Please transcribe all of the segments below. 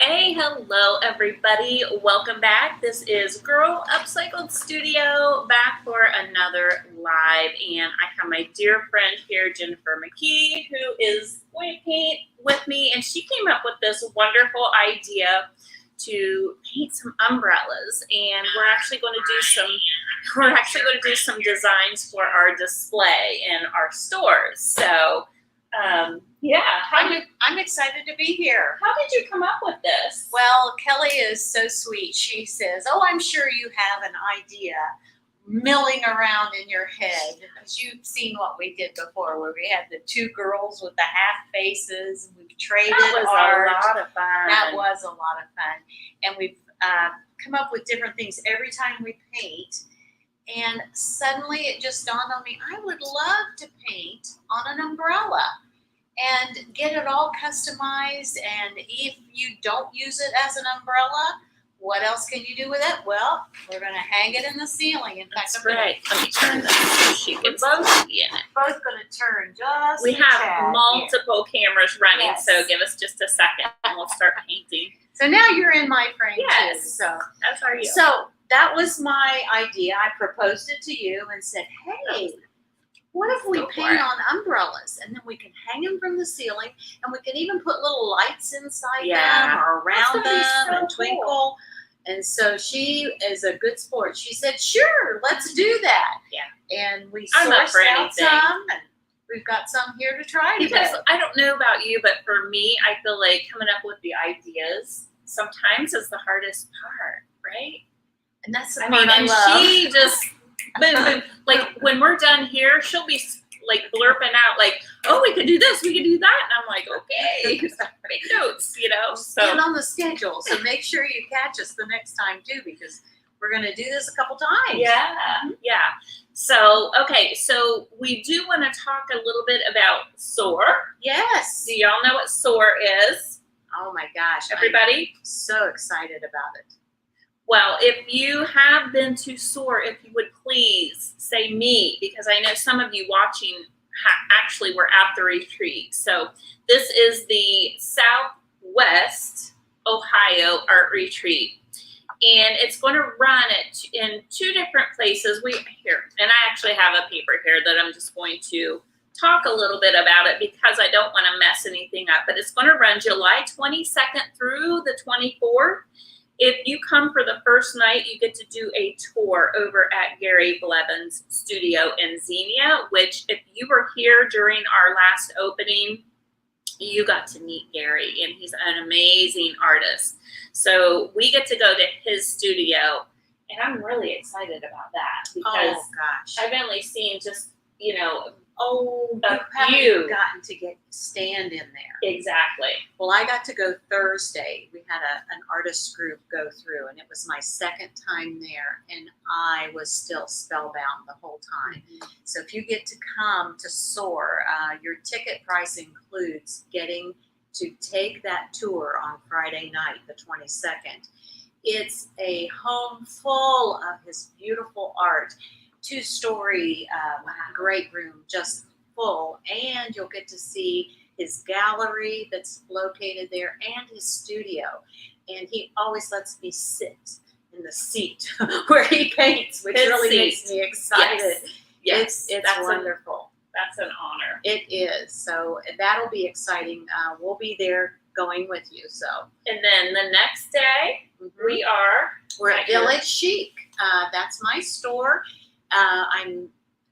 Hey, hello everybody. Welcome back. This is Girl Upcycled Studio back for another live, and I have my dear friend here, Jennifer McKee, who is going to paint with me, and she came up with this wonderful idea to paint some umbrellas, and we're actually going to do some designs for our display in our stores. So yeah, I'm excited to be here. how did you come up with this? Well, Kelly is so sweet. She says, "Oh, I'm sure you have an idea milling around in your head because you've seen what we did before, where we had the two girls with the half faces. We've traded That was art. a lot of fun. That was a lot of fun, and we've come up with different things every time we paint." And suddenly it just dawned on me, I would love to paint on an umbrella and get it all customized. And if you don't use it as an umbrella, what else can you do with it? Well, we're going to hang it in the ceiling. In fact, That's right. Let me turn this so she can see in it. both going to turn just We a have tad multiple cameras running, Yes. so give us just a second and we'll start painting. here. So now you're in my frame Yes. too. So As are you. So that was my idea. I proposed it to you and said, hey, what if we Go for paint it. on umbrellas and then we can hang them from the ceiling and we can even put little lights inside Yeah. them or around That's gonna be them so and twinkle. cool. And so she is a good sport. She said, sure, let's do that. Yeah. And we I'm up sourced for out anything. some and we've got some here to try Because today. I don't know about you, but for me, I feel like coming up with the ideas sometimes is the hardest part, right? And that's the I part mean, I and love. she just, but like when we're done here, she'll be like blurping out like, "Oh, we could do this, we could do that," and I'm like, "Okay, make notes," you know. Stand So on the schedule, so make sure you catch us the next time too, because we're going to do this a couple times. yeah. So okay, so we do want to talk a little bit about SOAR. Yes. Do y'all know what SOAR is? Oh my gosh. Everybody? I'm so excited about it. Well, if you have been to SOAR, if you would please say me, because I know some of you watching actually were at the retreat. So this is the Southwest Ohio Art Retreat. And it's going to run in two different places. And I actually have a paper here that I'm just going to talk a little bit about it because I don't want to mess anything up. But it's going to run July 22nd through the 24th. If you come for the first night, you get to do a tour over at Gary Blevins' studio in Xenia, which if you were here during our last opening, you got to meet Gary, and he's an amazing artist. So we get to go to his studio, and I'm really excited about that because Oh gosh. I've only seen just, you a haven't few. gotten to stand in there. Exactly. Well, I got to go Thursday. We had an artist group go through, and it was my second time there, and I was still spellbound the whole time. So if you get to come to SOAR, your ticket price includes getting to take that tour on Friday night, the 22nd. It's a home full of his beautiful art, two-story great room, just full, and you'll get to see his gallery that's located there and his studio. And he always lets me sit in the seat where he paints, which His really seat. makes me excited. Yes. It's that's wonderful. That's an honor. It is. So that'll be exciting. We'll be there going with you. So And then the next day, we're right at here. Village Chic. That's my store. I'm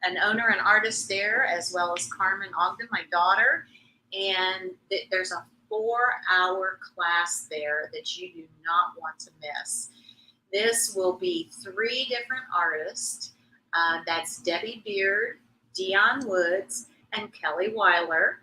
an owner and artist there, as well as Carmen Ogden, my daughter. And there's a 4-hour class there that you do not want to miss. This will be 3 different artists. That's Debbie Beard, Dion Woods, and Kelly Weiler.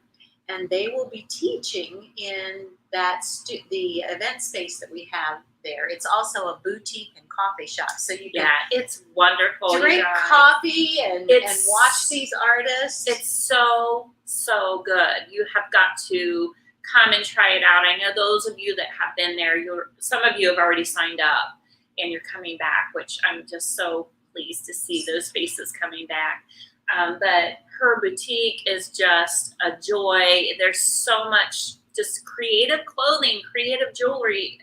And they will be teaching in the event space that we have there. It's also a boutique and coffee shop, so you can it's wonderful. drink you guys. coffee and It's- watch these artists. It's so good. You have got to come and try it out. I know those of you that have been there, some of you have already signed up and you're coming back, which I'm just so pleased to see those faces coming back. But her boutique is just a joy. There's so much just creative clothing, creative jewelry.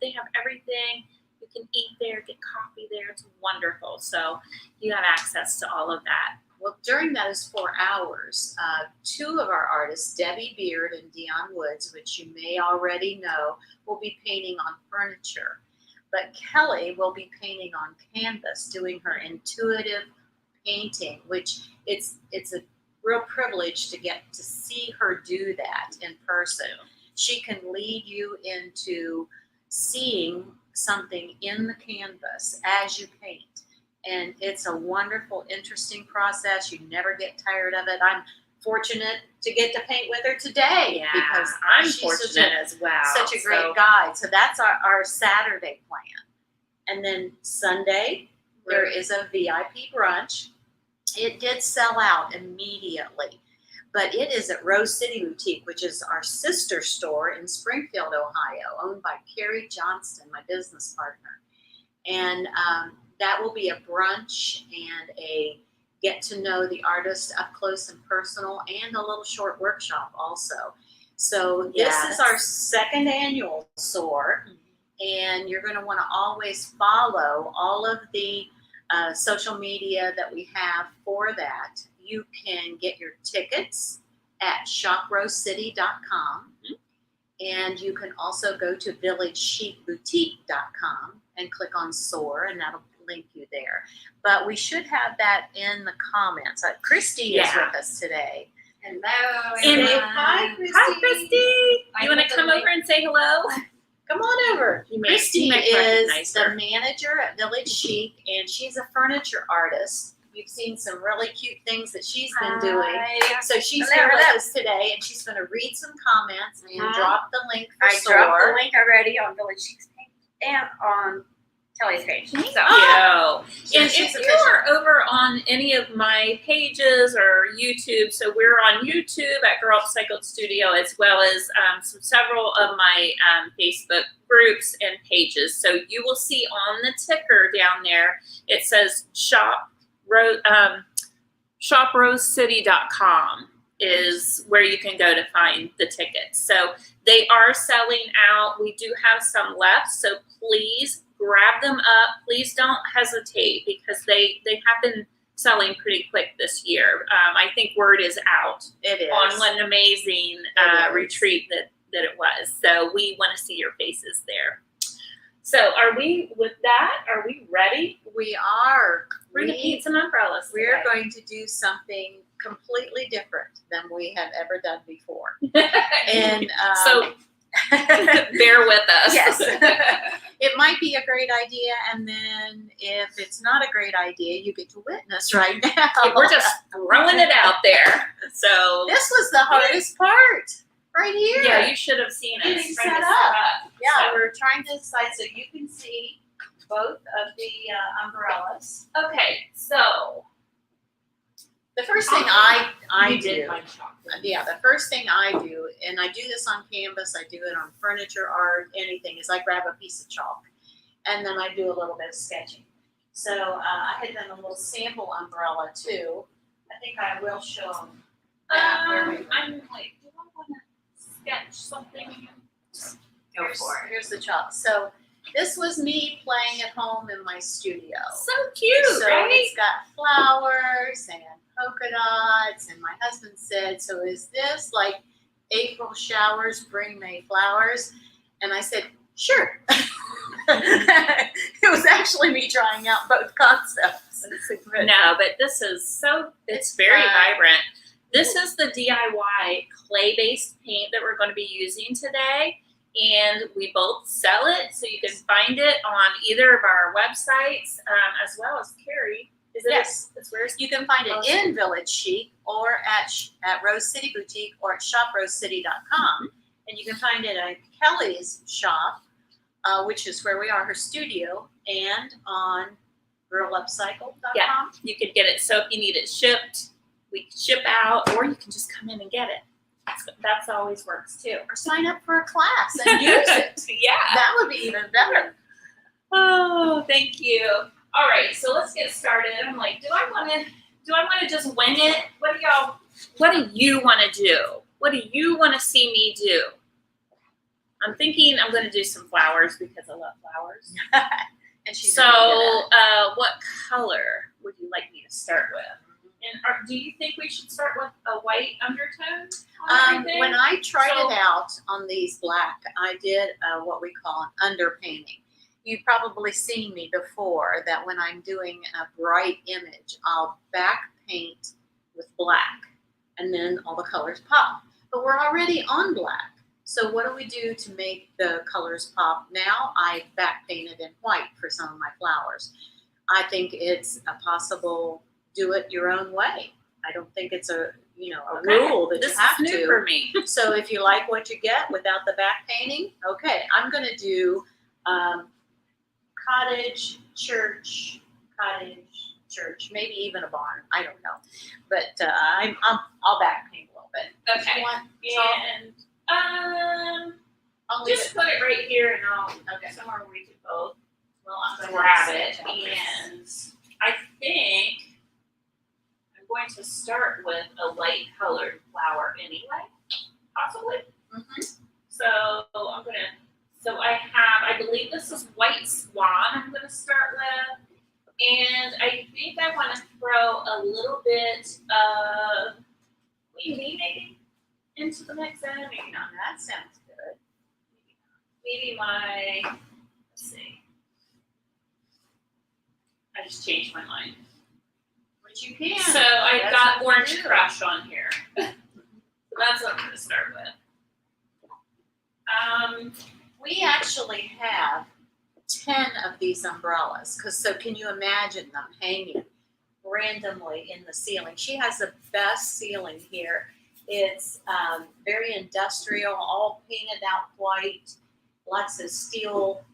They have everything. You can eat there, get coffee there. It's wonderful. So you have access to all of that. Well, during those 4 hours, 2 of our artists, Debbie Beard and Dion Woods, which you may already know, will be painting on furniture. But Kelly will be painting on canvas, doing her intuitive painting, which it's a real privilege to get to see her do that in person. She can lead you into seeing something in the canvas as you paint. And it's a wonderful, interesting process. You never get tired of it. I'm fortunate to get to paint with her today because I'm she's fortunate as well. such a great guide. So that's our Saturday plan. And then Sunday, there is a VIP brunch. It did sell out immediately, but it is at Rose City Boutique, which is our sister store in Springfield, Ohio, owned by Carrie Johnston, my business partner. And that will be a brunch and a get to know the artist up close and personal, and a little short workshop also. So this is our 2nd annual SOAR, and you're going to want to always follow all of the social media that we have for that. You can get your tickets at shoprosecity.com, and you can also go to villagechicboutique.com and click on SOAR, and that'll link you there. But we should have that in the comments. Christy is with us today. Hello. And Hi, Christy. Hi, Christy. I You want put to the come link- over and say hello? Come on over. Christy might is recognize the her. manager at Village Chic, and she's a furniture artist. You've seen some really cute things that she's been doing. So she's Hello, here with hello. us today, and she's going to read some comments and Mhm. drop the link for I dropped the SOAR. link already on Village Chic's page and on Kelly's page. Thank So, you. And she's if you are over on any of my pages or YouTube, so we're on YouTube at Girl Upcycled Studio, as well as several of my Facebook groups and pages. So you will see on the ticker down there, it says shoprosecity.com is where you can go to find the tickets. So they are selling out. We do have some left, so please grab them up. Please don't hesitate because they have been selling pretty quick this year. I think word is out It is. on what an amazing It is. retreat that it was. So we want to see your faces there. So are we ready? We are. We're going to paint some umbrellas. We're today. going to do something completely different than we have ever done before. And So bear with us. yes, it might be a great idea, and then if it's not a great idea, you get to witness right now. We're just throwing it out there. So This was the hardest part, right here. yeah, you should have seen us Getting trying to set set up. up. Yeah, So- we're trying to decide so you can see both of the umbrellas. Okay, so The first thing I you do. did find chocolate. Yeah, the first thing I do, and I do this on canvas, I do it on furniture, art, anything, is I grab a piece of chalk and then I do a little bit of sketching. So I had done a little sample umbrella too. I think I will show them. I'm like, do I want to sketch something? Go for it. Here's the chalk. So this was me playing at home in my studio. So cute, So right? it's got flowers and polka dots, and my husband said, so is this like April showers bring May flowers? And I said, sure. It was actually me trying out both concepts. No, but this is it's very vibrant. This is the DIY clay-based paint that we're going to be using today. And we both sell it, so you can find it on either of our websites, as well as Carrie. Is it? Yes. It's where's You can find it in Village Chic or at Rose City Boutique or at shoprosecity.com. And you can find it at Kelly's shop, which is where we are, her studio, and on girlupcycle.com. Yeah. You could get it. So if you need it shipped, we ship out, or you can just come in and get it. That's always works too. Or sign up for a class and use it. Yeah. That would be even better. Oh, thank you. All right, so let's get started. I'm like, do I want to just wing it? What do you want to do? What do you want to see me do? I'm thinking I'm going to do some flowers because I love flowers. And she's So, really good what color would you like me to start with? And do you think we should start with a white undertone? on everything? when I tried So- it out on these black, I did what we call an underpainting. You've probably seen me before that when I'm doing a bright image, I'll back paint with black and then all the colors pop. But we're already on black. So what do we do to make the colors pop? Now I back painted in white for some of my flowers. I think it's a possible do it your own way. I don't think it's a Okay. rule that This you have is new to. for me. So if you like what you get without the back painting, okay, I'm gonna do cottage, church, maybe even a barn. I don't know, but I'll back paint a little bit. If Okay. you want, And I'll leave just it. put it right here, and I'll Okay. somewhere where we can both Well, I'm gonna grab set it. up. And I think I'm going to start with a light colored flower anyway, possibly. Mhm. So I'm gonna. So I believe this is white swan. I'm gonna start with, and I think I want to throw a little bit of maybe into the mix. And maybe not. That sounds good. Maybe let's see. I just changed my mind. Which you can. So I've That's got what Orange we do. Crush on here. So that's what I'm gonna start with. We actually have 10 of these umbrellas. So can you imagine them hanging randomly in the ceiling? She has the best ceiling here. It's very industrial, all painted out white, lots of steel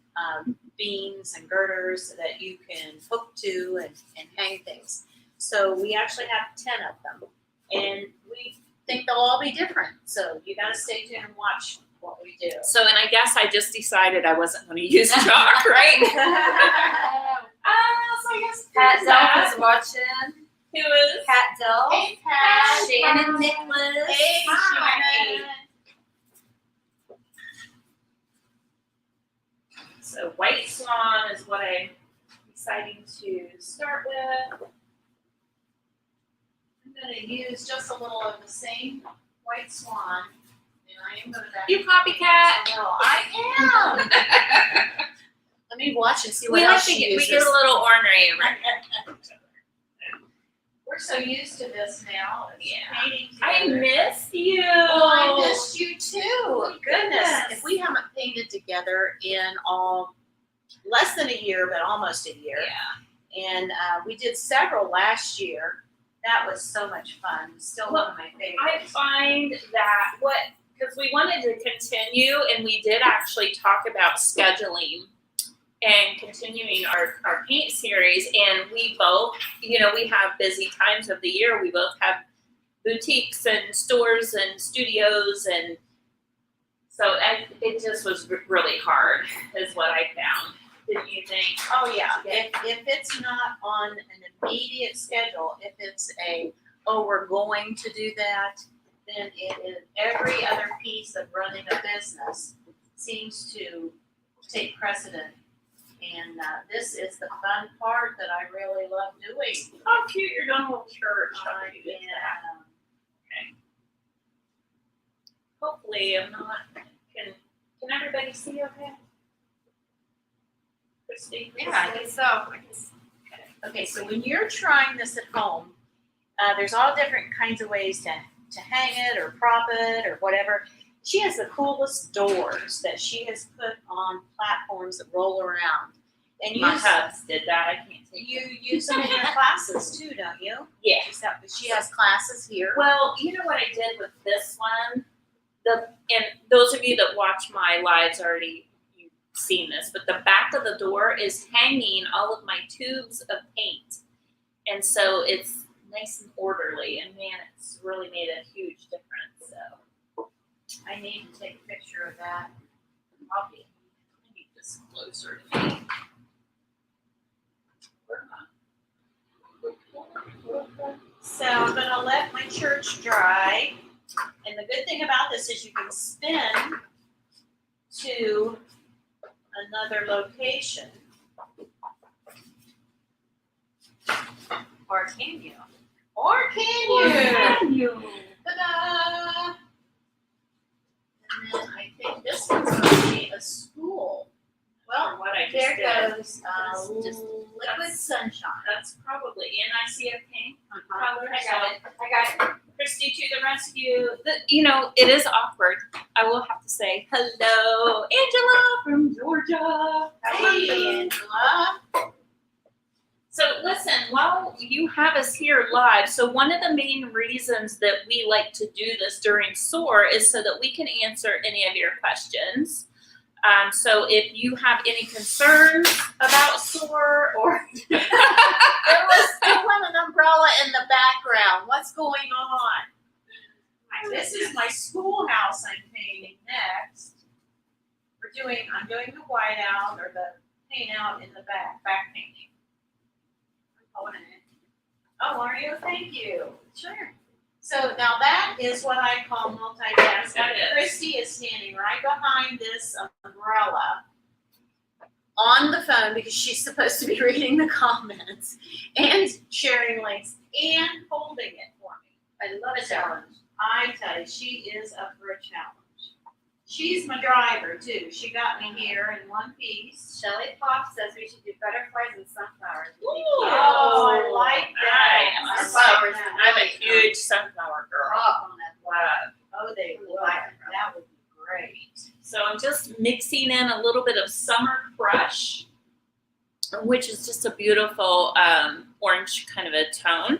beams and girders that you can hook to and hang things. So we actually have 10 of them. And we think they'll all be different. So you gotta stay tuned and watch what we do. So, and I guess I just decided I wasn't gonna use chalk, right? So I guess Pat there's that. Delph is watching. Who is? Pat Delph. Hey, Pat. Shannon Nicholas. Hey, Hi. Shannon. So White Swan is what I'm deciding to start with. I'm gonna use just a little of the same white swan, and I am gonna back. You copycat. Well, I am. Let me watch and see what We like else to she get, we uses. get a little ornery right? We're so used to this now. It's Yeah. painting I together. miss you. Oh, I missed you too. Goodness. Yes. If we haven't painted together in less than a year, but almost a year. Yeah. And we did several last year. That was so much fun. Still one of my I favorites. find that because we wanted to continue and we did actually talk about scheduling and continuing our paint series, and we both, we have busy times of the year. We both have boutiques and stores and studios, and so it just was really hard is what I found. Didn't you think? Oh yeah, if it's not on an immediate schedule, if it's we're going to do that, then it is every other piece of running a business seems to take precedent. And this is the fun part that I really love doing. How cute! You're doing a little church. How cute is that? And, Hopefully, I'm not. Can everybody see? Okay. Christy. Yeah, I guess so. okay, so when you're trying this at home, there's all different kinds of ways to hang it or prop it or whatever. She has the coolest doors that she has put on platforms that roll around. And My hubs did that. I can't take you use them in your classes too, don't you? Yeah. She has classes here. Well, you know what I did with this one? And those of you that watch my lives already you've seen this, but the back of the door is hanging all of my tubes of paint. And so it's nice and orderly, and man, it's really made a huge difference. So I need to take a picture of that. I'll be I need this closer to me. So I'm gonna let my church dry. And the good thing about this is you can spin to another location. Or can you? Or can you? you? Ta-da! And then I think this one's gonna be a school. Well, What I just there did. goes, Just- liquid sunshine. That's probably, and I see a pink Uh-huh. color. I got it. I got it. Christy to the rescue. It is awkward. I will have to say hello, Angela from Georgia. Hey, Angela. So listen, while you have us here live, so one of the main reasons that we like to do this during SOAR is so that we can answer any of your questions. So if you have any concerns about SOAR or There was an umbrella in the background. What's going on? This is my schoolhouse I'm painting next. I'm doing the white out or the paint out in the back painting. I'm holding it. Oh, are you? Thank you. Sure. So now that is what I call multitasking. That is. Christy is standing right behind this umbrella on the phone because she's supposed to be reading the comments and sharing links and holding it for me. I love a challenge. I tell you, she is up for a challenge. She's my driver too. She got me here in one piece. Shelly Pop says we should do butterflies and sunflowers. Oh, I like that. I am a Sunflowers. I'm a huge sunflower girl. Up on that Wow. Oh, they would. That would be great. So I'm just mixing in a little bit of Summer Crush, which is just a beautiful orange kind of a tone.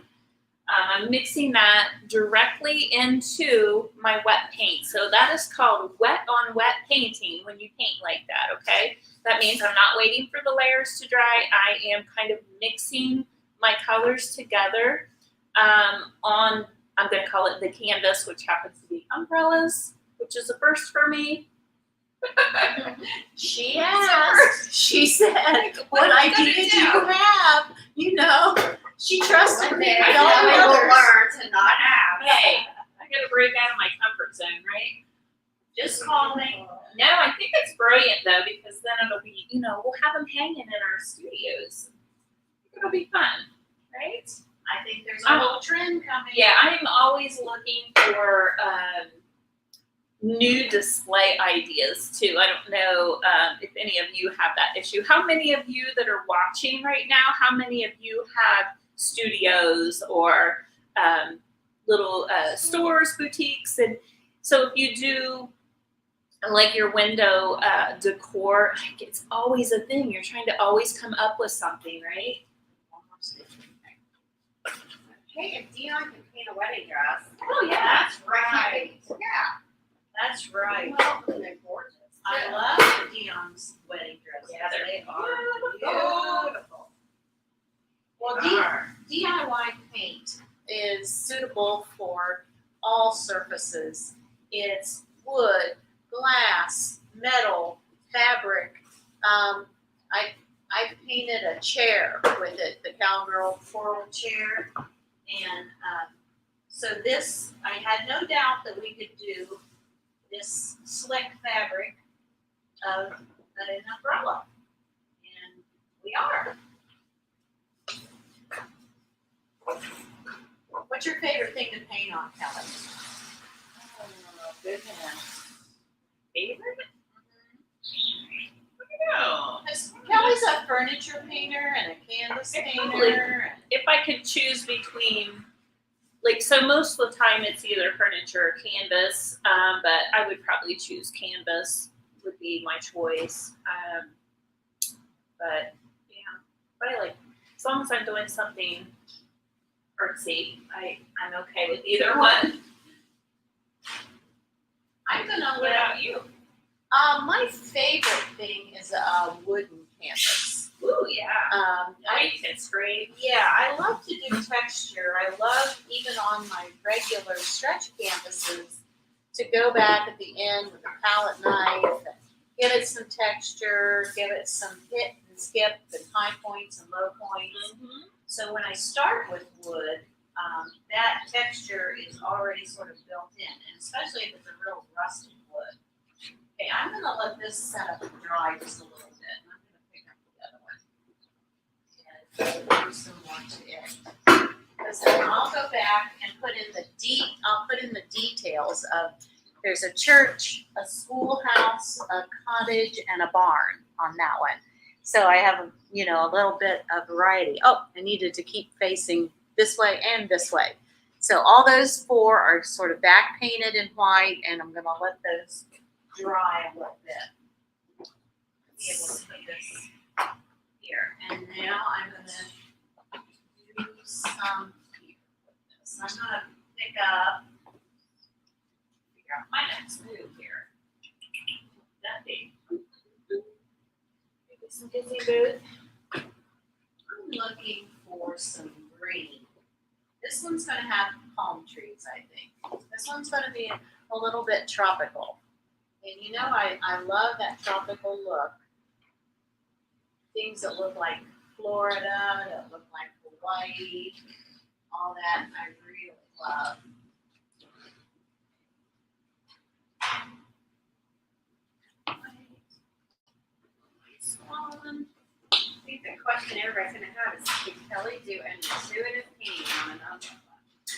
I'm mixing that directly into my wet paint. So that is called wet on wet painting when you paint like that, okay? That means I'm not waiting for the layers to dry. I am kind of mixing my colors together I'm going to call it the canvas, which happens to be umbrellas, which is a first for me. She asked. She said, "What idea do you have?" You know, she trusted me. Okay, Don't now we will others. learn to not ask. Hey, I got to break out of my comfort zone, right? Just call me. No, I think it's brilliant though, because then it'll be, we'll have them hanging in our studios. It'll be fun, right? I think there's a whole trend coming. Yeah, I'm always looking for new display ideas too. I don't know if any of you have that issue. How many of you that are watching right now, how many of you have studios or little stores, boutiques? And so if you do like your window decor, it's always a thing. You're trying to always come up with something, right? Hey, if Dion can paint a wedding dress. Oh yeah. That's right. Yeah. That's right. Well, and they're gorgeous. I love Dion's wedding dresses. Yeah, they're They are beautiful. Well, DIY paint is suitable for all surfaces. It's wood, glass, metal, fabric. I painted a chair with it, the cowgirl floral chair, and so this I had no doubt that we could do this slick fabric of an umbrella, and we are. What's your favorite thing to paint on, Kelly? Oh, goodness. Favorite? No. Because Kelly's a furniture painter and a canvas painter. If I could choose between, so most of the time it's either furniture or canvas, but I would probably choose canvas would be my choice. But yeah, as long as I'm doing something artsy, I'm okay with either one. I'm gonna What about you? my favorite thing is a wooden canvas. Ooh, yeah. I It's great. I love to do texture. I love, even on my regular stretch canvases, to go back at the end with a palette knife and give it some texture, give it some hit and skip and high points and low points. Mm-hmm. So when I start with wood, that texture is already sort of built in, and especially if it's a real rusted wood. Okay, I'm gonna let this set up and dry just a little bit, and I'm gonna pick up the other one. And do some more to it. Because then I'll go back and put in the details of, there's a church, a schoolhouse, a cottage, and a barn on that one. So I have, a little bit of variety. Oh, I needed to keep facing this way and this way. So all those 4 are sort of back painted in white, and I'm gonna let those dry a little bit. Be able to put this here. And now I'm gonna do some here with this. I'm gonna pick up, figure out my next move here. That big. Maybe some Disney booth. I'm looking for some green. This one's gonna have palm trees, I think. This one's gonna be a little bit tropical. And I love that tropical look. Things that look like Florida, that look like Hawaii, all that I really love. I think the question everybody's gonna have is, can Kelly do an intuitive painting on an umbrella?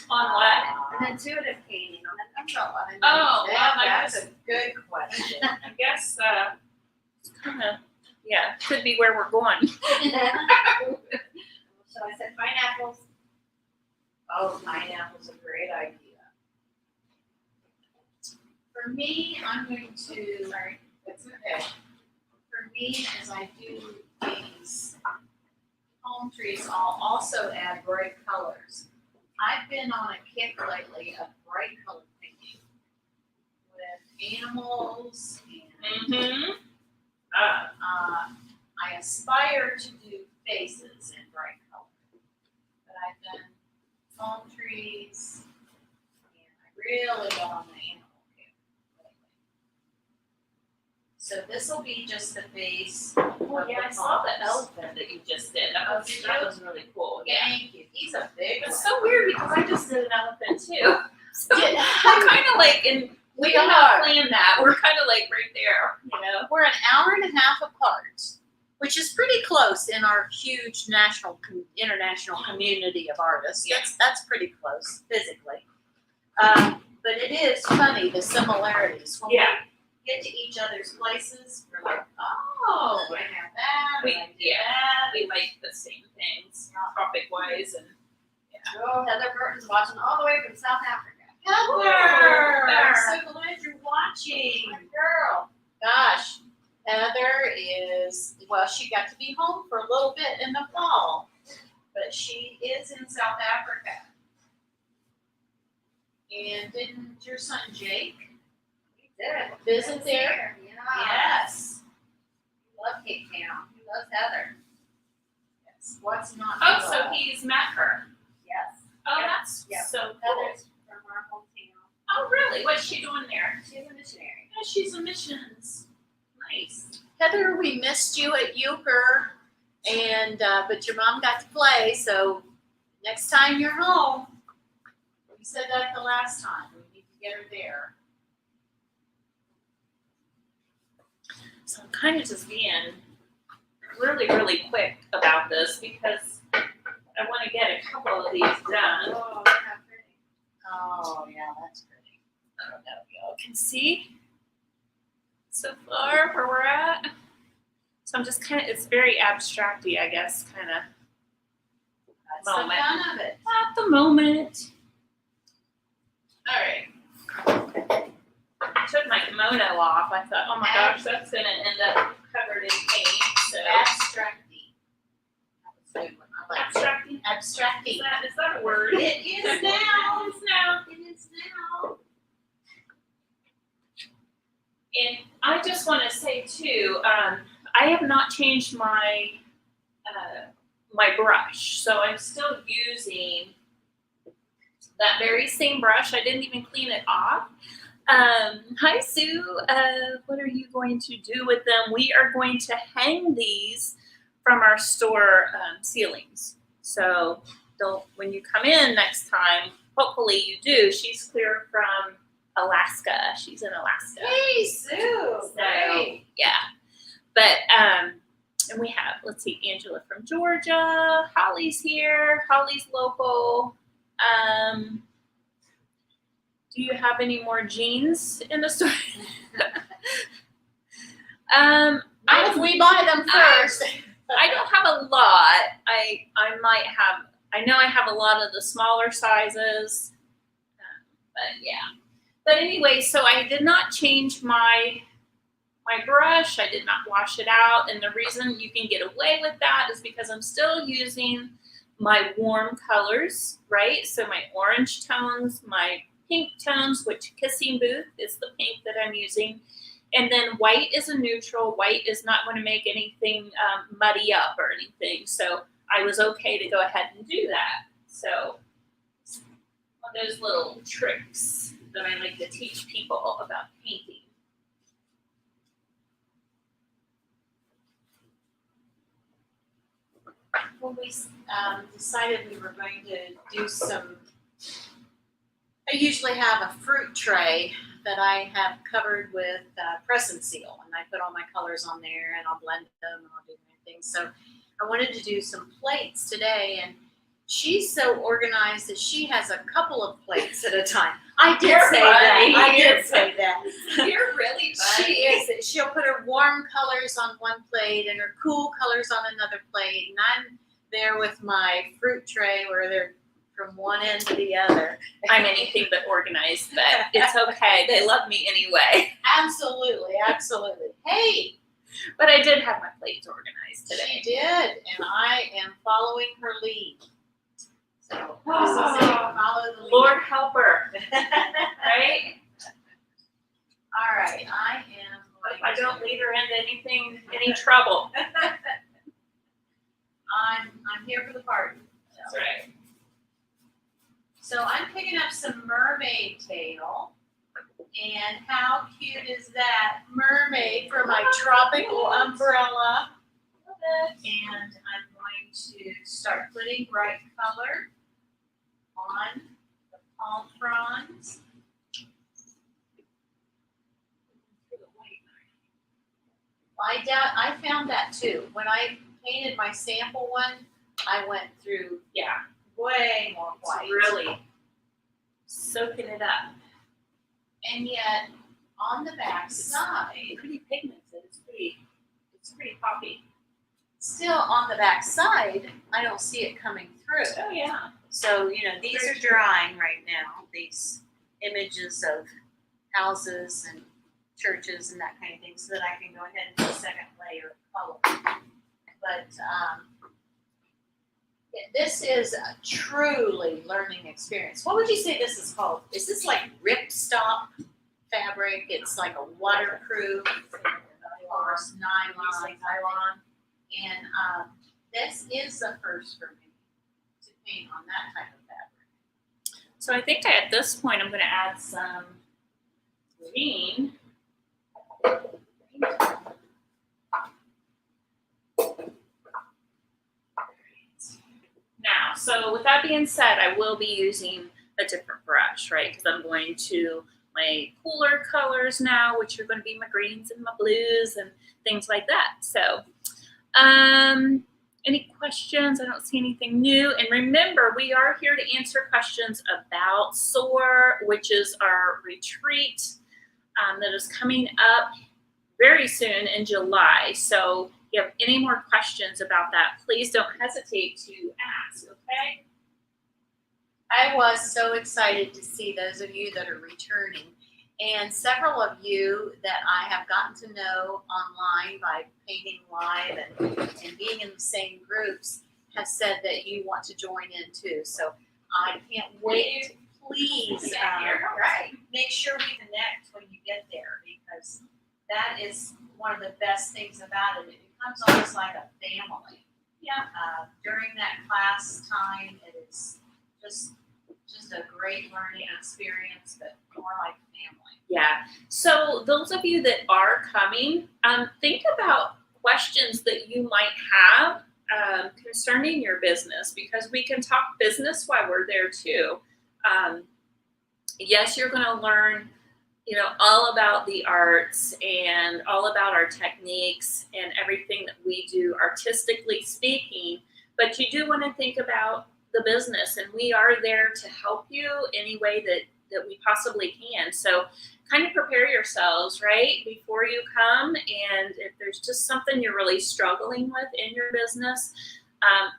On what? An intuitive painting on an umbrella. Oh, well, That's a good question. I guess, it's kind of, yeah, could be where we're going. So I said pineapples. Oh, pineapple's a great idea. For me, I'm going to, sorry, it's okay. For me, as I do these palm trees, I'll also add bright colors. I've been on a kick lately of bright color painting with animals and Mm-hmm. I aspire to do faces in bright color, but I've done palm trees, and I really got on the animal kick lately. So this will be just the base. Well, yeah, I saw the elephant that you just did. That was really cool. Yeah. Thank you. He's a big one. It's so weird because I just did an elephant too. So Yeah. I'm kind of like, we did not are. plan that. We're kind of like right there, We're an hour and a half apart, which is pretty close in our huge international community of artists. Yeah. That's pretty close physically. But it is funny, the similarities. When Yeah. we get to each other's places, we're like, oh, I have that, We- and I do yeah. that. We like the same things, topic wise, and Oh, Heather Burton's watching all the way from South Africa. Heather! Heather. I'm so glad you're watching. My girl. Gosh, Heather she got to be home for a little bit in the fall, but she is in South Africa. And didn't your son Jake We did. visit there? Yeah. Yes. He loves Cape Town. He loves Heather. Yes. What's not to oh, so love? he's met her. Yes. Oh, Yeah. that's Yeah. so cool. Heather's from our hometown. Oh, really? What's she doing there? She's a missionary. Oh, she's a missions. Nice. Heather, we missed you at Euchre, and but your mom got to play, so next time you're home, we said that the last time, we need to get her there. So I'm kind of just being really, really quick about this because I want to get a couple of these done. Oh, look how pretty. Oh, yeah, that's pretty. I don't know if y'all can see so far where we're at. So I'm just kind of, it's very abstracty, I guess, kind of That's Moment. the fun of it. at the moment. All right. I took my kimono off. I thought, oh my gosh, that's going to end up covered in paint. So Abstracty. That's a good one. I like it. abstracty. Abstracty. Is that a word? It is now. It is now. It is now. And I just want to say too, I have not changed my my brush, so I'm still using that very same brush. I didn't even clean it off. Hi Sue, what are you going to do with them? We are going to hang these from our store ceilings. So don't, when you come in next time, hopefully you do. She's clear from Alaska. She's in Alaska. Hey, Sue. Great. Yeah. But, and we have, let's see, Angela from Georgia. Holly's here. Holly's local. Do you have any more jeans in the store? If we buy them first. I don't have a lot. I might have. I know I have a lot of the smaller sizes, but yeah. But anyway, so I did not change my brush. I did not wash it out, and the reason you can get away with that is because I'm still using my warm colors, right? So my orange tones, my pink tones, which Kissing Booth is the pink that I'm using. And then white is a neutral. White is not going to make anything muddy up or anything. So I was okay to go ahead and do that. So one of those little tricks that I like to teach people about painting. When we decided we were going to do some, I usually have a fruit tray that I have covered with press and seal, and I put all my colors on there, and I'll blend them, and I'll do different things. So I wanted to do some plates today, and she's so organized that she has a couple of plates at a time. I did You're say funny. that. I did say that. You're really She funny. is. She'll put her warm colors on one plate and her cool colors on another plate, and I'm there with my fruit tray where they're from one end to the other. I'm anything but organized, but it's okay. They love me anyway. Absolutely, absolutely. Hey, But I did have my plates organized today. she did, and I am following her lead. So this is Oh, it. Follow the lead. Lord help her, right? All right, I am. If I don't lead her into anything, any trouble. I'm here for the party. That's right. So I'm picking up some mermaid tail. And how cute is that? Mermaid for my tropical umbrella. Love it. And I'm going to start putting bright color on the palm fronds. I found that too. When I painted my sample one, I went through Yeah, way more it's white. really soaking it up. And yet, on the back side, Pretty pigmented. It's pretty poppy. still on the back side, I don't see it coming through. Oh yeah. So, these are drying right now, these images of houses and churches and that kind of thing, so that I can go ahead and do a second layer of color. But this is a truly learning experience. What would you say this is called? Is this like ripstop fabric? It's like a waterproof or nylon. And this is the first for me to paint on that type of fabric. So I think at this point I'm going to add some green. Now, so with that being said, I will be using a different brush, right? Because I'm going to my cooler colors now, which are going to be my greens and my blues and things like that. So, any questions? I don't see anything new. And remember, we are here to answer questions about SOAR, which is our retreat that is coming up very soon in July. So if you have any more questions about that, please don't hesitate to ask, okay? I was so excited to see those of you that are returning, and several of you that I have gotten to know online by painting live and being in the same groups have said that you want to join in too. So I can't wait. Please make sure we connect when you get there, because that is one of the best things about it. It becomes almost like a family. Yeah. During that class time, it is just a great learning experience, but more like family. Yeah. So those of you that are coming, think about questions that you might have concerning your business, because we can talk business while we're there too. Yes, you're going to learn, all about the arts and all about our techniques and everything that we do artistically speaking, but you do want to think about the business, and we are there to help you any way that we possibly can. So kind of prepare yourselves, right, before you come. And if there's just something you're really struggling with in your business,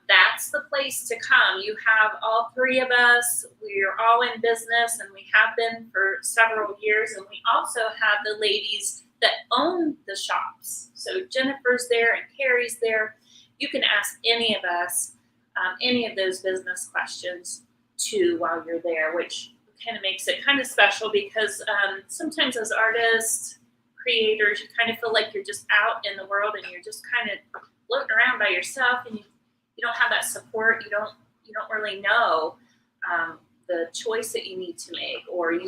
that's the place to come. You have all three of us. We're all in business, and we have been for several years. And we also have the ladies that own the shops. So Jennifer's there and Carrie's there. You can ask any of us any of those business questions too while you're there, which kind of makes it kind of special, because sometimes as artists, creators, you kind of feel like you're just out in the world and you're just kind of floating around by yourself, and you don't have that support. You don't really know the choice that you need to make, or at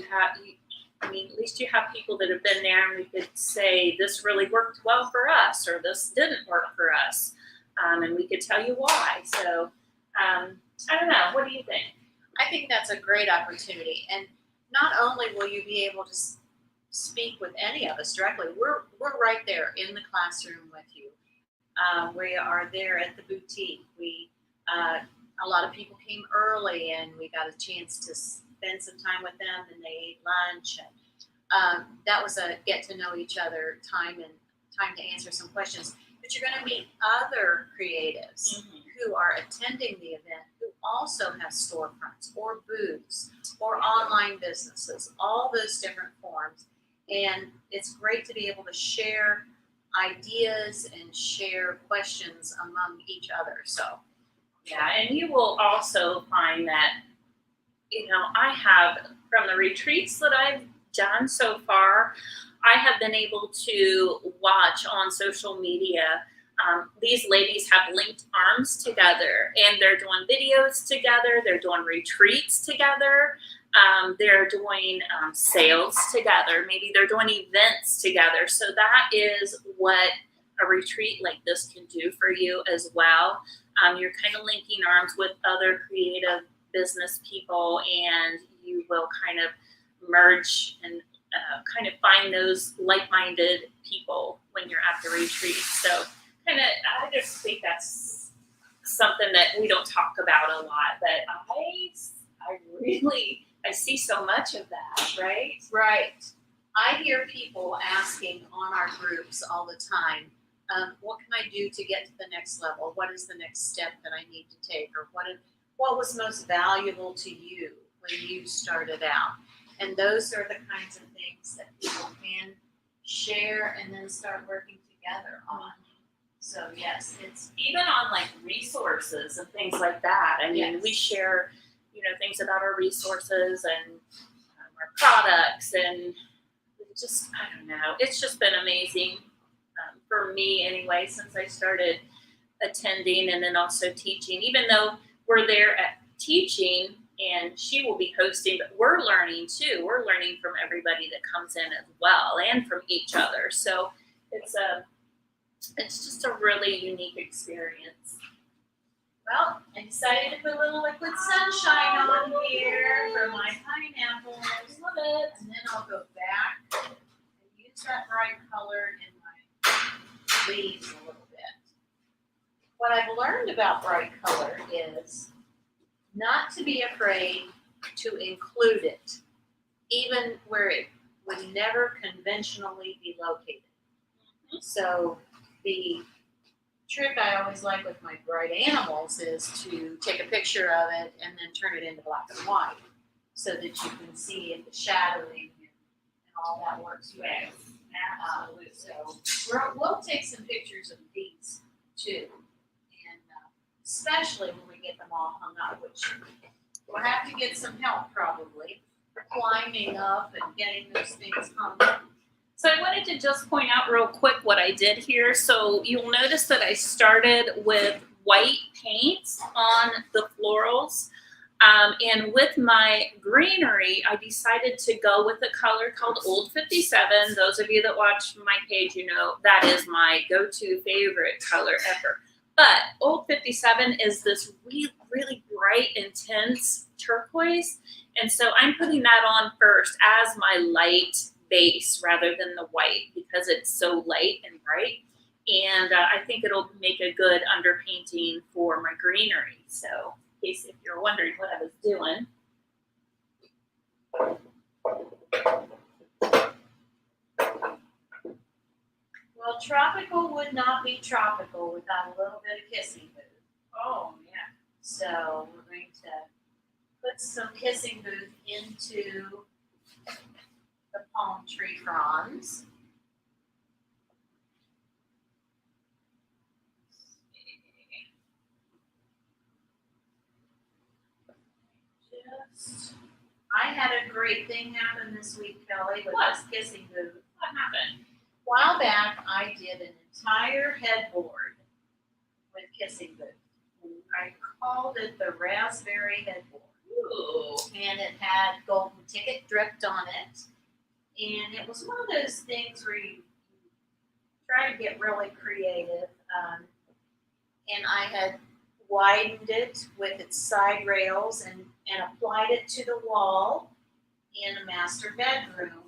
least you have people that have been there, and we could say this really worked well for us, or this didn't work for us, and we could tell you why. So I don't know. What do you think? I think that's a great opportunity, and not only will you be able to speak with any of us directly, we're right there in the classroom with you. We are there at the boutique. A lot of people came early, and we got a chance to spend some time with them, and they ate lunch, and that was a get to know each other time, and time to answer some questions. But you're going to meet other creatives who are attending the event, who also have storefronts or booths or online businesses, all those different forms. And it's great to be able to share ideas and share questions among each other. So, yeah, and you will also find that, I have, from the retreats that I've done so far, I have been able to watch on social media. These ladies have linked arms together, and they're doing videos together. They're doing retreats together. They're doing sales together. Maybe they're doing events together. So that is what a retreat like this can do for you as well. You're kind of linking arms with other creative business people, and you will kind of merge and kind of find those like-minded people when you're at the retreat. So I just think that's something that we don't talk about a lot, but I see so much of that, right? right. I hear people asking on our groups all the time, what can I do to get to the next level? What is the next step that I need to take? Or what was most valuable to you when you started out? And those are the kinds of things that people can share and then start working together on. So yes, it's even on like resources and things like that. I mean, Yes. we share, things about our resources and our products, and just, I don't know, it's just been amazing for me anyway, since I started attending and then also teaching, even though we're there at teaching and she will be hosting, but we're learning too. We're learning from everybody that comes in as well, and from each other. So it's just a really unique experience. well, I decided to put a little liquid sunshine on here for my pineapples. Love it. And then I'll go back and use that bright color in my leaves a little bit. What I've learned about bright color is not to be afraid to include it, even where it would never conventionally be located. So the trick I always like with my bright animals is to take a picture of it and then turn it into black and white, so that you can see if the shadowing and all that works well. Absolutely. So we'll take some pictures of these too, and especially when we get them all hung up, which we'll have to get some help probably climbing up and getting those things hung up. So I wanted to just point out real quick what I did here. So you'll notice that I started with white paint on the florals. And with my greenery, I decided to go with a color called Old 57. Those of you that watch my page, that is my go-to favorite color ever. But Old 57 is this really, really bright, intense turquoise. And so I'm putting that on first as my light base rather than the white because it's so light and bright. And I think it'll make a good underpainting for my greenery. So in case if you're wondering what I was doing. Well, tropical would not be tropical without a little bit of kissing booth. Oh, yeah. So we're going to put some kissing booth into the palm tree fronds. I had a great thing happen this week, Kelly, with What? this kissing booth. What happened? A while back, I did an entire headboard with kissing booth. I called it the raspberry headboard. Ooh. And it had golden ticket dripped on it. And it was one of those things where you try to get really creative. And I had widened it with its side rails and applied it to the wall in a master bedroom.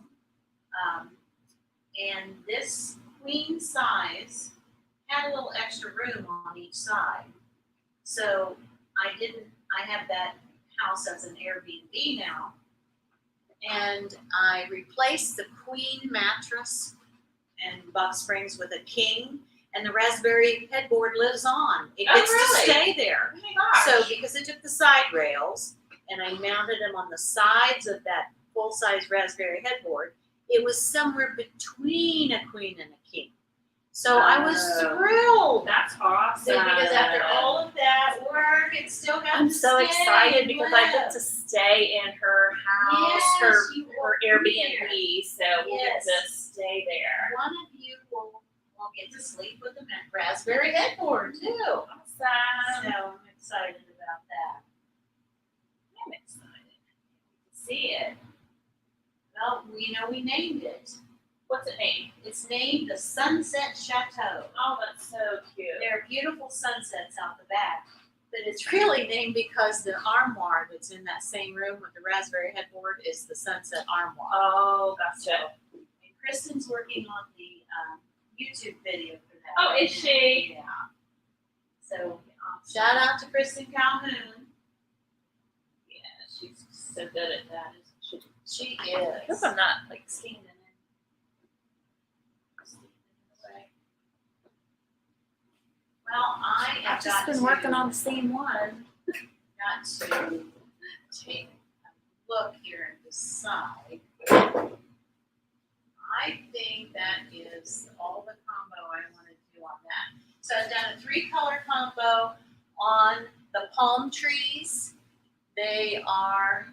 And this queen size had a little extra room on each side. So I have that house as an Airbnb now. And I replaced the queen mattress and box springs with a king, and the raspberry headboard lives on. It Oh, gets really? to stay there. Oh my gosh. So because I took the side rails and I mounted them on the sides of that full-size raspberry headboard, it was somewhere between a queen and a king. So I was Oh. thrilled. That's awesome. So because after all of that work, it still got I'm to so stay excited and because live. I get to stay in her house, Yes, her you will Airbnb, be so we'll Yes. get to stay there. One of you will get to sleep with a raspberry headboard too. Awesome. So I'm excited about that. I'm excited to see it. Well, we named it. What's it named? It's named the Sunset Chateau. Oh, that's so cute. There are beautiful sunsets out the back, but it's really named because the armoire that's in that same room with the raspberry headboard is the Sunset Armoire. Oh, gotcha. And Kristen's working on the YouTube video for that. Oh, right is now. she? Yeah. So shout out to Kristen Calhoun. Yeah, she's so good at that, isn't she? She I hope is. I'm not like standing in. Well, I have I've just got been to, working on the same one. got to take a look here and decide. I think that is all the combo I want to do on that. So I've done a 3-color combo on the palm trees. They are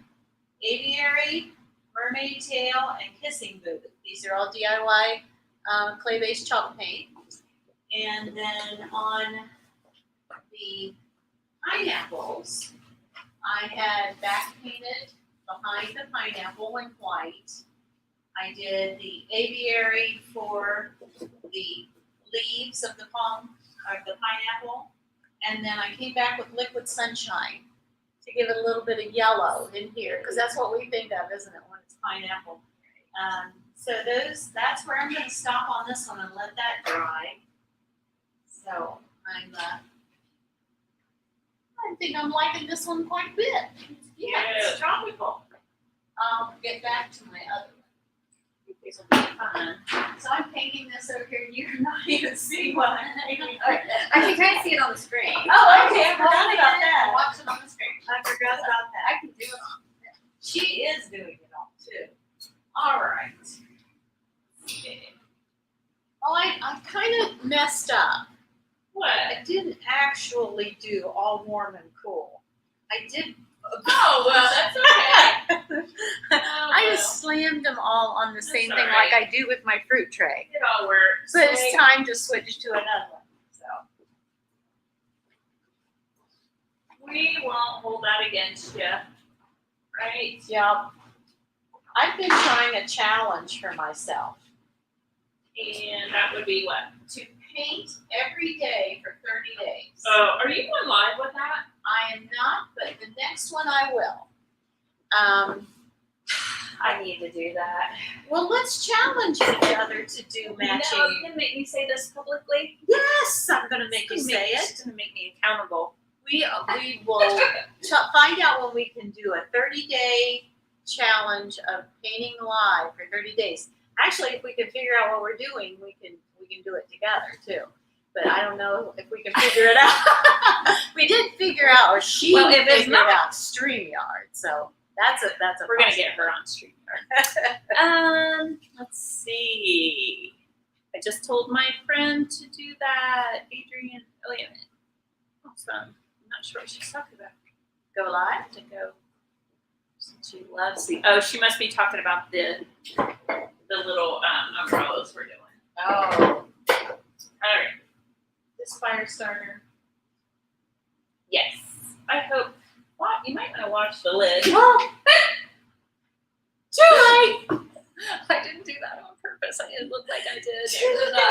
aviary, mermaid tail, and kissing booth. These are all DIY clay-based chalk paint. And then on the pineapples, I had back painted behind the pineapple in white. I did the aviary for the leaves of the pineapple, and then I came back with liquid sunshine to give it a little bit of yellow in here, because that's what we think of, isn't it, when it's pineapple? So that's where I'm going to stop on this one and let that dry. So I think I'm liking this one quite a bit. Yeah, it's tropical. I'll get back to my other one. These will be fun. So I'm painting this over here. You're not even seeing what I'm painting. I can kind of see it on the screen. Oh, okay. I forgot about that. Watch it on the screen. I forgot about that. I can do it on. She is doing it all too. All right. Well, I kind of messed up. What? I didn't actually do all warm and cool. I did. Oh, well, that's okay. I just slammed them all on the same That's thing all right. like I do with my fruit tray. It all works. But it's time to switch to another one. So We won't hold that against you, right? yeah, I've been trying a challenge for myself. And that would be what? To paint every day for 30 days. Oh, are you going live with that? I am not, but the next one I will. I need to do that. Well, let's challenge each other to do matching. No, you can make me say this publicly. Yes, I'm gonna make you It's say it. It's gonna make me accountable. We will find out when we can do a 30-day challenge of painting live for 30 days. Actually, if we can figure out what we're doing, we can do it together too. But I don't know if we can figure it out. We did figure out, or she Well, if it's figured not- out StreamYard. So that's a We're gonna get her on StreamYard. Let's see. I just told my friend to do that. Adrian, wait a minute. Awesome. I'm not sure what she's talking about. Go live. To go. She loves the. Oh, she must be talking about the little umbrellas we're doing. Oh, All right. this fire starter. Yes. I hope. Well, you might want to watch the lid. Oh, too late. I didn't do that on purpose. It looked like I did. Too I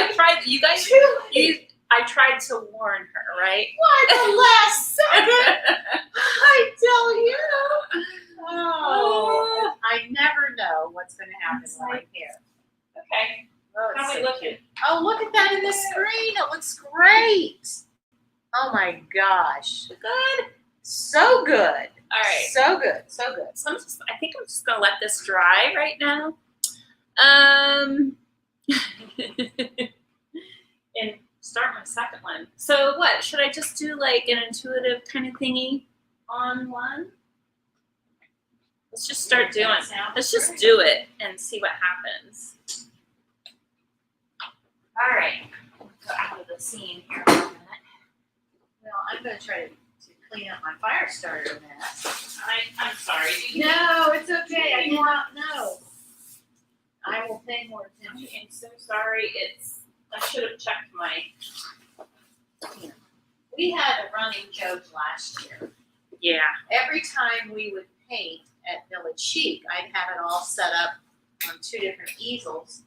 late. tried. You guys. Too late. I tried to warn her, right? Why the last second? I tell you. Oh, I never know what's going to happen It's when I'm like- here. Okay. Oh, it's How so we looking? cute. Oh, look at that in the screen. It looks great. Oh my gosh. Good. So good. All right. So good. So good. So I think I'm just gonna let this dry right now. And start my second one. So what? Should I just do like an intuitive kind of thingy on one? Let's just start doing. Let's just do it and see what happens. All right. Go out of the scene here for a minute. Well, I'm going to try to clean up my fire starter mess. I'm sorry. Do you No, it's okay. I did not know. I will pay more attention. I'm so sorry. I should have checked my. We had a running joke last year. Yeah. Every time we would paint at Village Chic, I'd have it all set up on 2 different easels.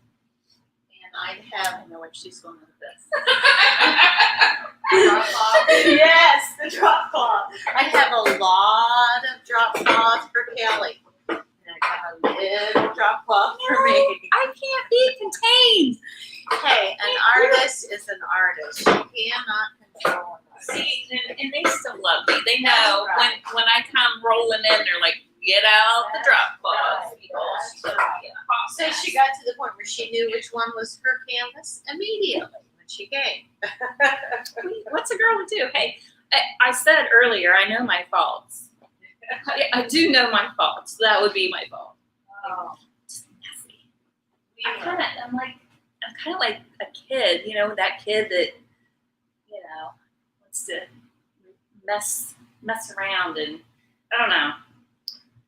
And I'd have, I know what she's going with this. Drop cloth. Yes, the drop cloth. I'd have a lot of drop cloth for Kelly. And I'd have a little drop cloth for me. I can't be contained. Hey, an artist is an artist. You cannot control an artist. See, and they still love me. They know That's right. when I come rolling in, they're like, "Get out the drop cloth." Right, people." that's right. So she got to the point where she knew which one was her canvas immediately when she came. What's a girl to do? Hey, I said earlier, I know my faults. I do know my faults. That would be my fault. Oh, Just messy. we I'm were- kind of like a kid, that kid that, wants to mess around and I don't know.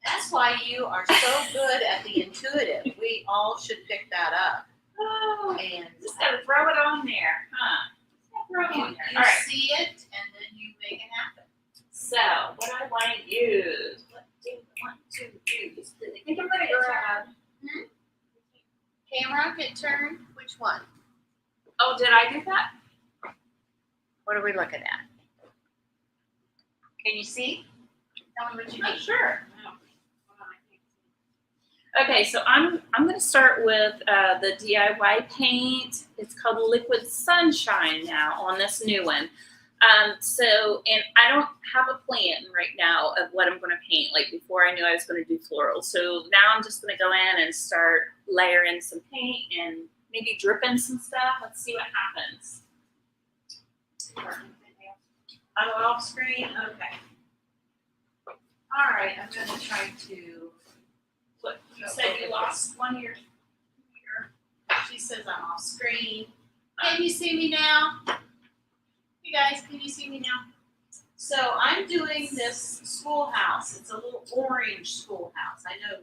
That's why you are so good at the intuitive. We all should pick that up. Oh, And just gotta throw it on there, huh? Just gotta throw it you, on there. you All right. see it and then you make it happen. So, what I want to use? What do I want to use? I think I'm gonna grab. Camera, hit turn. Which one? Oh, did I do that? What are we looking at? Can you see? Tell me what you Not need. sure. Okay, so I'm gonna start with the DIY paint. It's called Liquid Sunshine now on this new one. And I don't have a plan right now of what I'm gonna paint. Like before, I knew I was gonna do floral. So now I'm just gonna go in and start layering some paint and maybe dripping some stuff. Let's see what happens. I'm off screen. Okay. All right. I'm going to try to. What you said you lost one of your. She says I'm off screen. Can you see me now? You guys, can you see me now? So I'm doing this schoolhouse. It's a little orange schoolhouse. I know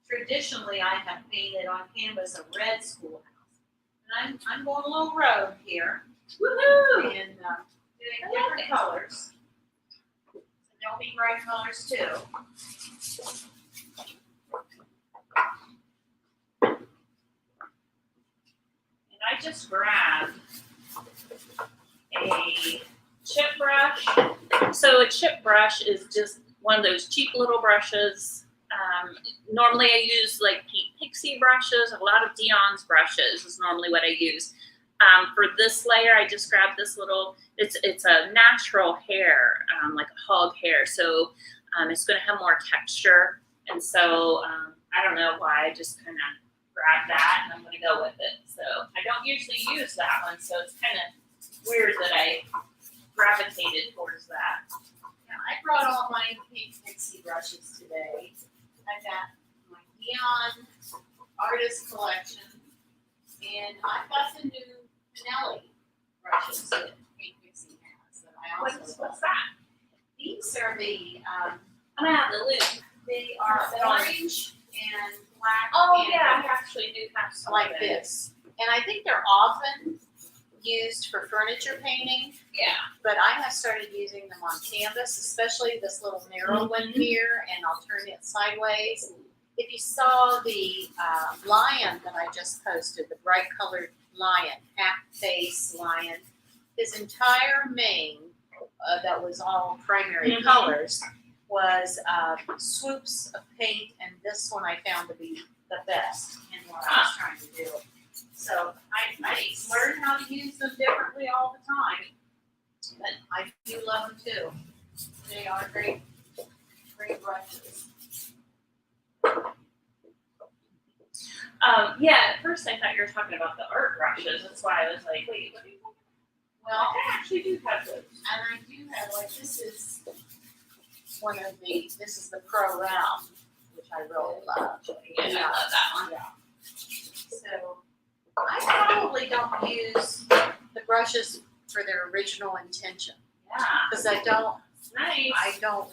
traditionally I have painted on canvas a red schoolhouse. And I'm going a little rogue here. Woohoo! And doing I like different it. colors. So there'll be bright colors too. And I just grabbed a chip brush is just one of those cheap little brushes. Normally I use like Pink Pixie brushes. A lot of Dion's brushes is normally what I use. For this layer, I just grabbed this little, it's a natural hair, like a hog hair. So it's going to have more texture. And so I don't know why, I just kind of grabbed that and I'm going to go with it. So I don't usually use that one. So it's kind of weird that I gravitated towards that. Yeah, I brought all my Pink Pixie brushes today. I got my Neon Artist Collection, and I've got the new Pinelli brushes that Pink Pixie has that I also What's love. that? These are the, I'm going to have the loop. they are orange and black. Oh, and yeah, I actually do have some like of this. And I think they're often used for furniture painting, Yeah. but I have started using them on canvas, especially this little narrow one here, and I'll turn it sideways. If you saw the lion that I just posted, the bright colored lion, half face lion, his entire mane that was all primary Mhm. colors was swoops of paint, and this one I found to be the best in what I was trying to do. So I learn how to use them differently all the time, but I do love them too. They are great brushes. Yeah, at first I thought you were talking about the art brushes. That's why I was like, wait, what are you talking Well, about? I actually do have those. and I do have, like, this is this is the Pro Round, which I really love. Yeah, I love that one. Yeah. So I probably don't use the brushes for their original intention, Yeah, because I don't it's nice.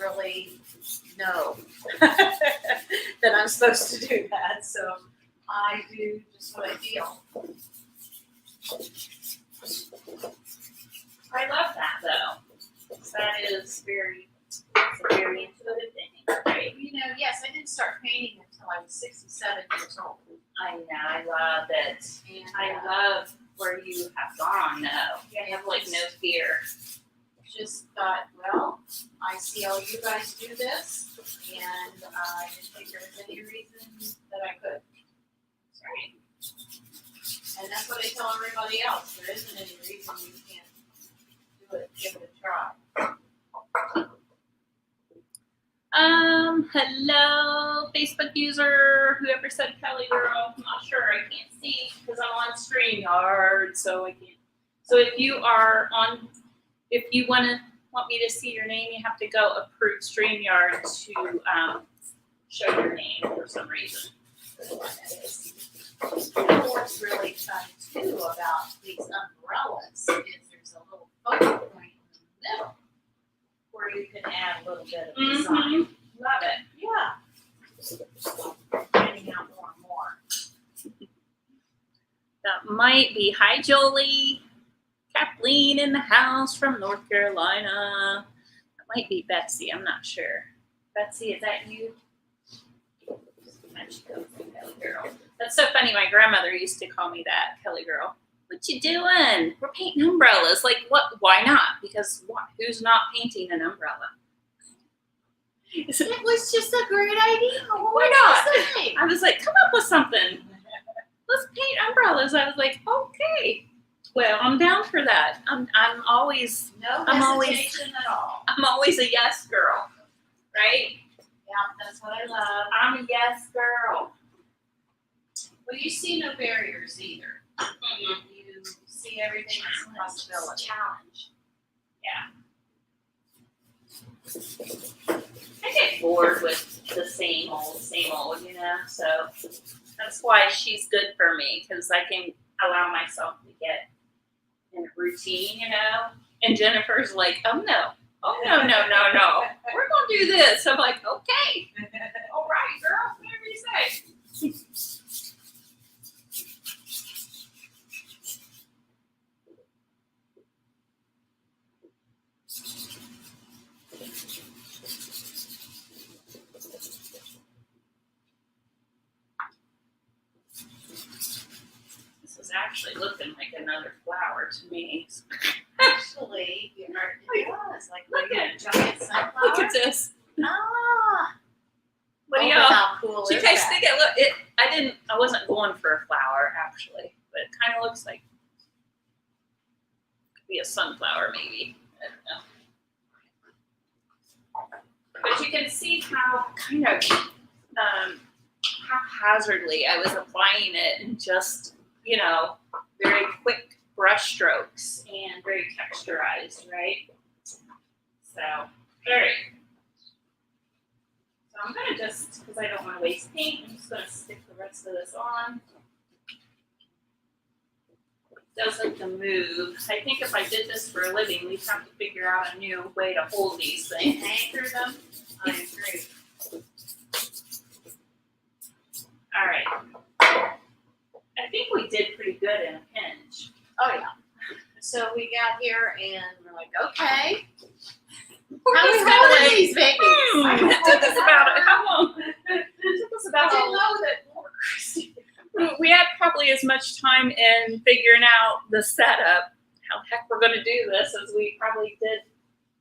really know that I'm supposed to do that, so I do just what I feel. I love that though. That is it's a very intuitive thing, right? You know, yes, I didn't start painting until I was 67 years old. I know, I love it. And I love where you have gone though. You have like no fear. just thought, well, I see all you guys do this, and I didn't think there was any reason that I could. That's right. And that's what I tell everybody else. There isn't any reason you can't do it. Give it a try. Hello, Facebook user, whoever said Kelly girl. I'm not sure. I can't see because I'm on StreamYard, so I can't. So if you want me to see your name, you have to go approve StreamYard to show your name for some reason. What's really fun too about these umbrellas is there's a little focal point in the middle where you can add a little bit of design. Love it. Yeah. Finding out more and more. That might be hi Jolie, Kathleen in the house from North Carolina. That might be Betsy. I'm not sure. Betsy, is that you? Kelly girl. That's so funny. My grandmother used to call me that, Kelly girl. What you doing? We're painting umbrellas. Like what? Why not? Because what? Who's not painting an umbrella? It was just a great idea. Why not? Say? I was like, come up with something. Let's paint umbrellas. I was like, okay. Well, I'm down for that. I'm always No I'm hesitation at all. a yes girl, right? Yeah, that's what I love. I'm a yes girl. Well, you see no barriers either. You see everything as a possibility. Challenge. Yeah. I get bored with the same old, you know. So that's why she's good for me because I can allow myself to get in a routine, you know. And Jennifer's like, oh no, no. We're gonna do this. I'm like, okay, all right, girl, whatever you say. This is actually looking like another flower to me. Actually, It's like Look a giant sunflower. Look at this. Ah. What do Oh, y'all? but how cool She is tasted that? it. Look, I wasn't going for a flower actually, but it kind of looks like could be a sunflower maybe. I don't know. But you can see how kind of haphazardly I was applying it and just, very quick brush strokes and very texturized, right? So, all right. So I'm gonna just, because I don't want to waste paint, I'm just gonna stick the rest of this on. It does like to move. I think if I did this for a living, we'd have to figure out a new way to hold these things. Anchor them. I agree. All right. I think we did pretty good in a pinch. Oh, yeah. So we got here and we're like, okay. We're How just we kinda holding like, these babies? It took us about how long? It took us I about didn't know that more Christy. we had probably as much time in figuring out the setup, how the heck we're gonna do this, as we probably did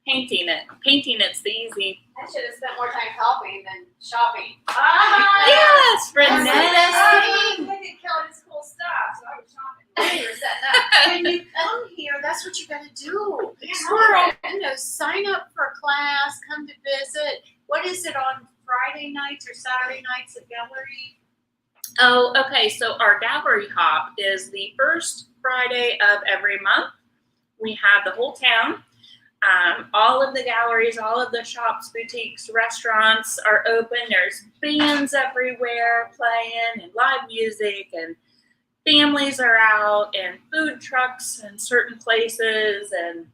painting it. Painting it's the easy. I should have spent more time helping than shopping. Yes, That's Renee. the best I didn't kill his cool stuff, so I was shopping. When you were setting up. When you come here, that's what you gotta do. Yeah. Squirrel, sign up for a class, come to visit. What is it on Friday nights or Saturday nights at Gallery? Oh, okay. So our gallery hop is the first Friday of every month. We have the whole town. All of the galleries, all of the shops, boutiques, restaurants are open. There's bands everywhere playing and live music, and families are out, and food trucks in certain places. And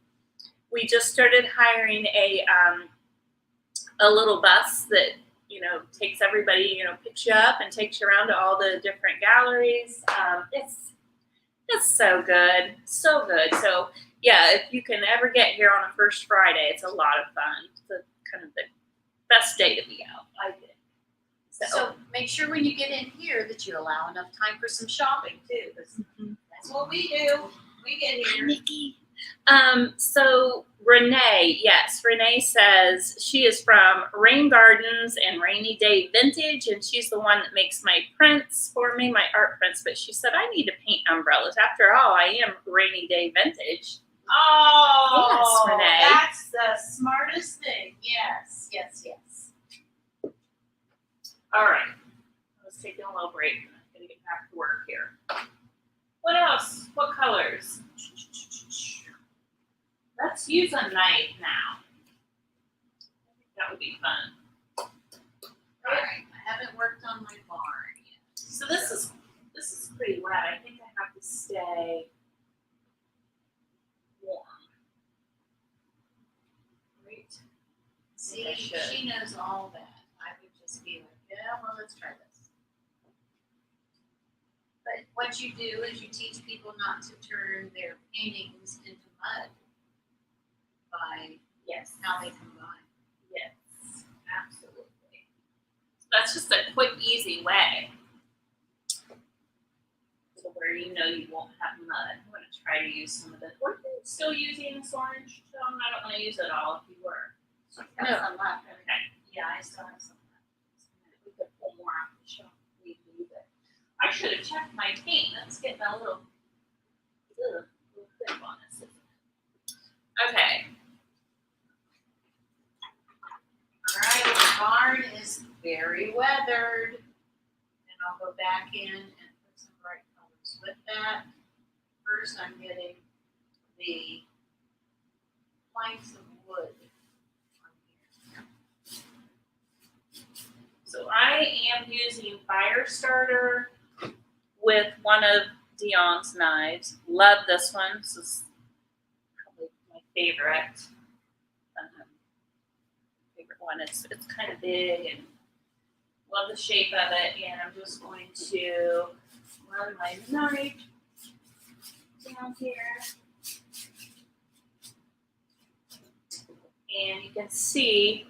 we just started hiring a little bus that takes everybody, picks you up and takes you around to all the different galleries. It's so good, so good. So yeah, if you can ever get here on a first Friday, it's a lot of fun. It's kind of the best day to be out, I think. So make sure when you get in here that you allow enough time for some shopping too, 'cause that's what we do. We get Hi, here. Nikki. So Renee, yes, Renee says she is from Rain Gardens and Rainy Day Vintage, and she's the one that makes my prints for me, my art prints. But she said I need to paint umbrellas. After all, I am Rainy Day Vintage. Oh, Yes, Renee. that's the smartest thing. Yes, yes, yes. All right, let's take a little break. I'm gonna get back to work here. What else? What colors? Let's use a knife now. I think that would be fun. All right, I haven't worked on my barn yet. So this is pretty wet. I think I have to stay warm. Right? See, I should. she knows all that. I would just be like, yeah, well, let's try this. But what you do is you teach people not to turn their paintings into mud by Yes. how they combine. Yes. Absolutely. So that's just a quick, easy way. So where you won't have mud. I'm going to try to use some of the. Were you still using this orange tone? I don't want to use it all if you were. No. Some left. Okay. Yeah, I still have some left. We could pull more off the shelf if we leave it. I should have checked my paint. That's getting a little thick on us, isn't it? Okay. All right, the barn is very weathered. And I'll go back in and put some bright colors with that. First, I'm getting the planks of wood on here. So I am using Firestarter with one of Dion's knives. Love this one. This is probably my favorite. Favorite one. It's kind of big and love the shape of it. And I'm just going to run my knife down here. And you can see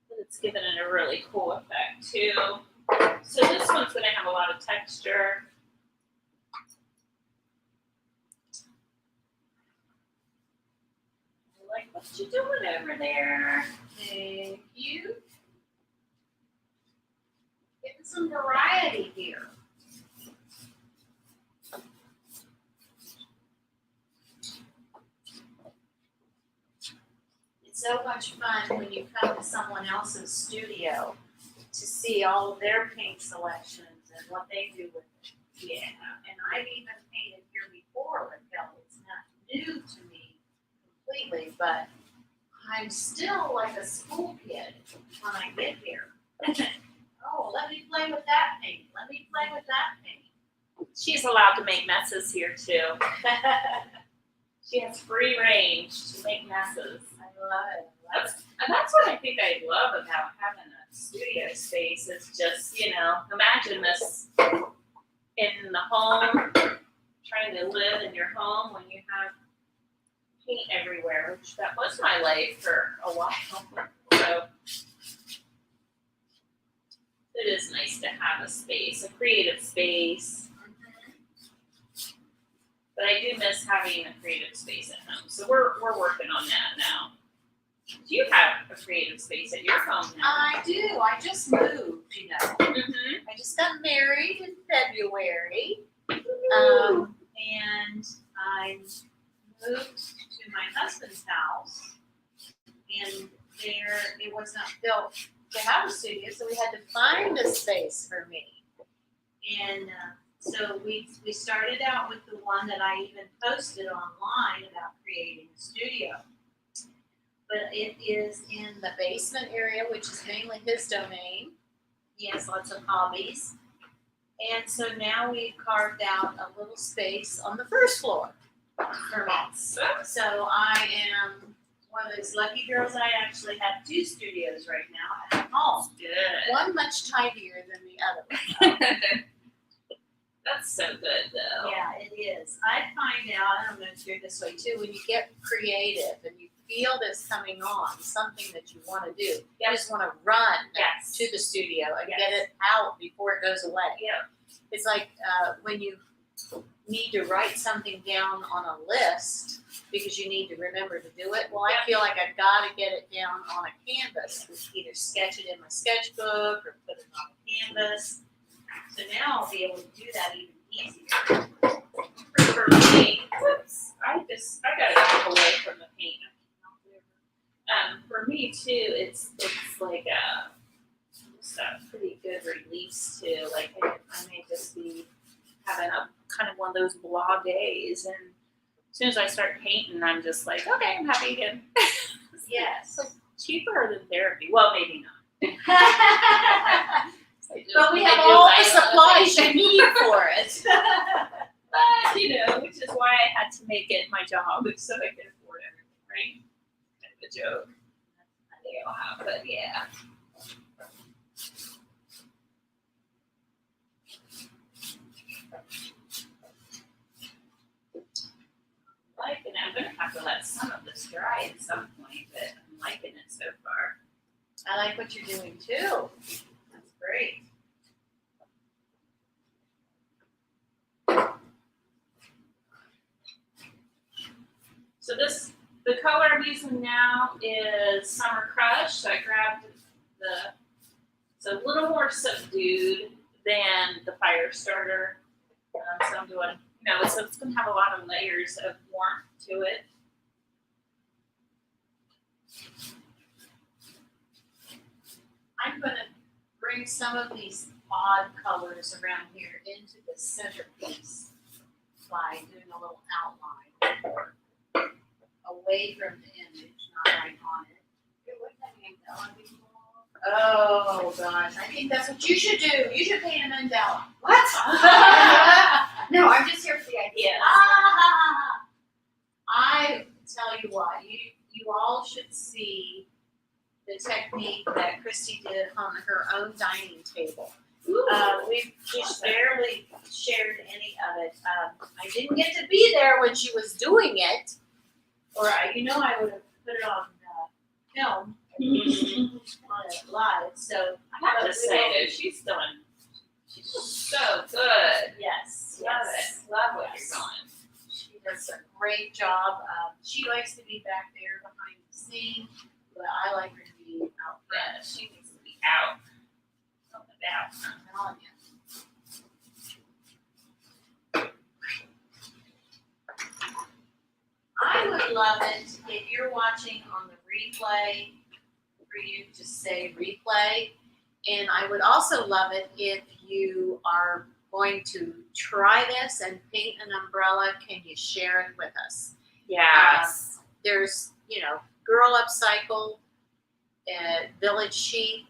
that it's given it a really cool effect too. So this one's going to have a lot of texture. I like what you doing over there? Thank you. Getting some variety here. It's so much fun when you come to someone else's studio to see all of their paint selections and what they do with it. Yeah, and I've even painted here before with Kelly. It's not new to me completely, but I'm still like a school kid when I get here. Oh, let me play with that paint. Let me play with that paint. She's allowed to make messes here too. She has free range to make messes. I love it. I love it. And that's what I think I love about having a studio space is just, imagine this in the home, trying to live in your home when you have paint everywhere, which that was my life for a while. So it is nice to have a space, a creative space. But I do miss having a creative space at home. So we're working on that now. Do you have a creative space at your home now? I do. I just moved, Mm-hmm. I just got married in February. And I moved to my husband's house. And there, it was not built to have a studio, so we had to find a space for me. And so we started out with the one that I even posted online about creating a studio. But it is in the basement area, which is mainly his domain. He has lots of hobbies. And so now we've carved out a little space on the first floor for me. So I am one of those lucky girls. I actually have 2 studios right now at home. Good. One much tidier than the other. That's so good though. Yeah, it is. I find out, I don't know if you're this way too, when you get creative and you feel this coming on, something that you want to do, you just want to run Yes. to the studio and Yes. get it out before it goes away. Yeah. It's like when you need to write something down on a list because you need to remember to do it. Well, I feel like I've got to get it down on a canvas, either sketch it in my sketchbook or put it on a canvas. So now I'll be able to do that even easier. For me, whoops, I gotta get away from the paint. For me too, it's like just a pretty good release too. Like I may just be having a kind of one of those blah days, and as soon as I start painting, I'm just like, okay, I'm happy again. Yes. Cheaper than therapy. Well, maybe not. But we have all the supplies you need for it. But, which is why I had to make it my job so I could afford everything, right? Kind of a joke. They all have, but yeah. Liking it. I'm gonna have to let some of this dry at some point, but I'm liking it so far. I like what you're doing too. That's great. So the color I'm using now is Summer Crush. So I grabbed it's a little more subdued than the Fire Starter. So I'm doing, so it's gonna have a lot of layers of warmth to it. I'm gonna bring some of these odd colors around here into the centerpiece by doing a little outline away from the image, not right on it. Oh gosh, I think that's what you should do. You should paint a mandala. What? No, I'm just here for the idea. I tell you what, you all should see the technique that Christy did on her own dining table. We've just barely shared any of it. I didn't get to be there when she was doing it, or I would have put it on film on it live. So I have to say though, she's so good. yes, Love it. Love what you're doing. She does a great job. She likes to be back there behind the scene, but I like her to be out Yeah, front. she needs to be out. Something about. I'm telling you. I would love it if you're watching on the replay, for you to say replay. And I would also love it if you are going to try this and paint an umbrella. Can you share it with us? Yes. There's, Girl Upcycle, Village Chic,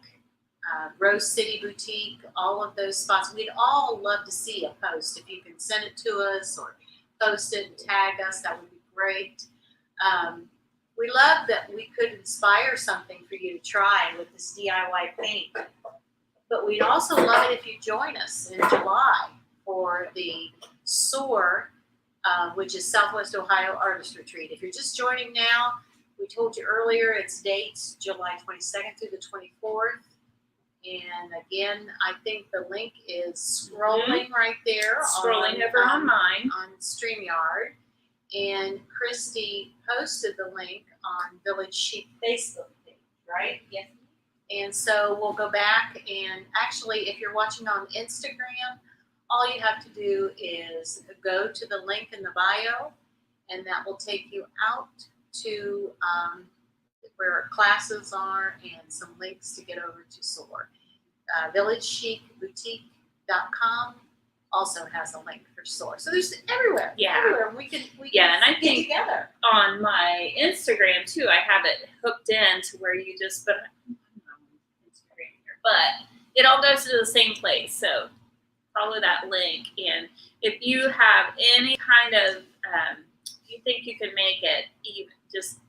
Rose City Boutique, all of those spots. We'd all love to see a post. If you can send it to us or post it and tag us, that would be great. We love that we could inspire something for you to try with this DIY paint. But we'd also love it if you join us in July for the SOAR, which is Southwest Ohio Artist Retreat. If you're just joining now, we told you earlier its dates, July 22nd through the 24th. And again, I think the link is scrolling right there. Scrolling over on mine. On StreamYard. And Christy posted the link on Village Chic Facebook page, right? Yes. And so we'll go back and actually, if you're watching on Instagram, all you have to do is go to the link in the bio, and that will take you out to where our classes are and some links to get over to SOAR. VillageChicBoutique.com also has a link for SOAR. So there's everywhere. Yeah. Everywhere. We can Yeah, and I get think together. on my Instagram too, I have it hooked in to where you just put Instagram here, but it all goes to the same place. So follow that link, and if you have any kind of you think you can make it, even just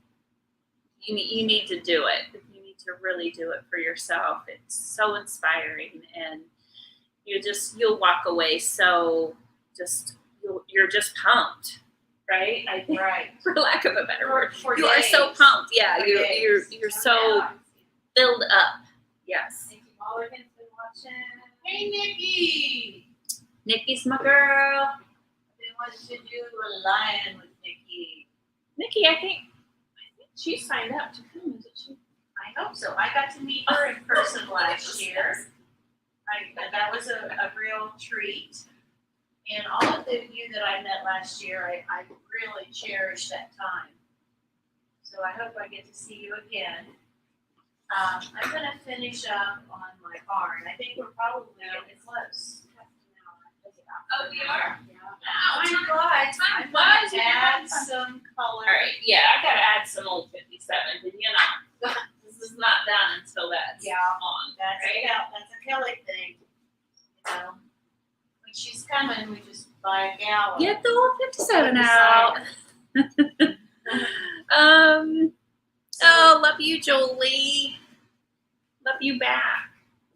you need to do it. You need to really do it for yourself. It's so inspiring, and you'll walk away so you're just pumped, right? I think, Right. for lack of a better word, For you are so days. pumped. Yeah, For you're days. you're so filled up. Yes. Thank you all again for watching. Hey, Nikki. Nikki's my girl. They want to do a lion with Nikki. Nikki, I think she signed up to come, isn't she? I hope so. I got to meet her in person last year. That was a real treat. And all of you that I met last year, I really cherished that time. So I hope I get to see you again. I'm going to finish up on my barn. I think we're probably getting close. Oh, we are. Time flies. Time I'm flies. going to add some color. All right. Yeah, I gotta add some old 57. Did you know? This is not done until that's Yeah. on. That's right? that's a Kelly thing. When she's coming, we just buy a gallon. Get the old 57 out. Oh, love you, Jolie. Love you back.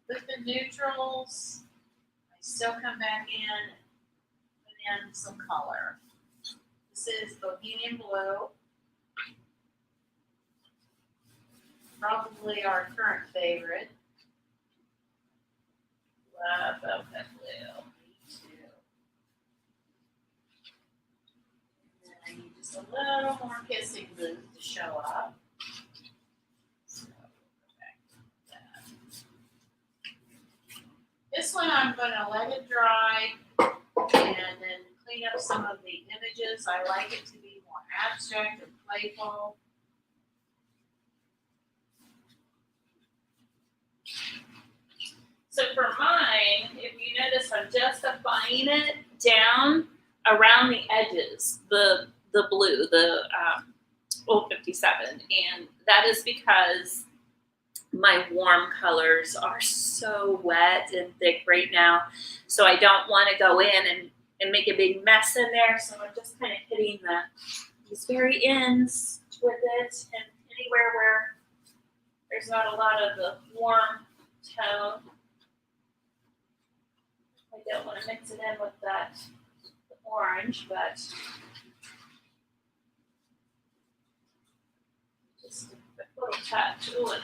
With the neutrals, I still come back in, put in some color. This is Bohemian Blue. Probably our current favorite. Love Velvet Blue. Me too. And then I need just a little more kissing blue to show up. So, go back to that. This one I'm going to let it dry and then clean up some of the images. I like it to be more abstract and playful. So for mine, if you notice, I'm just applying it down around the edges, the blue, the old 57, and that is because my warm colors are so wet and thick right now, so I don't want to go in and make a big mess in there. So I'm just kind of hitting these very ends with it, and anywhere where there's not a lot of the warm tone. I don't want to mix it in with that orange, but just a little touch. Ooh, and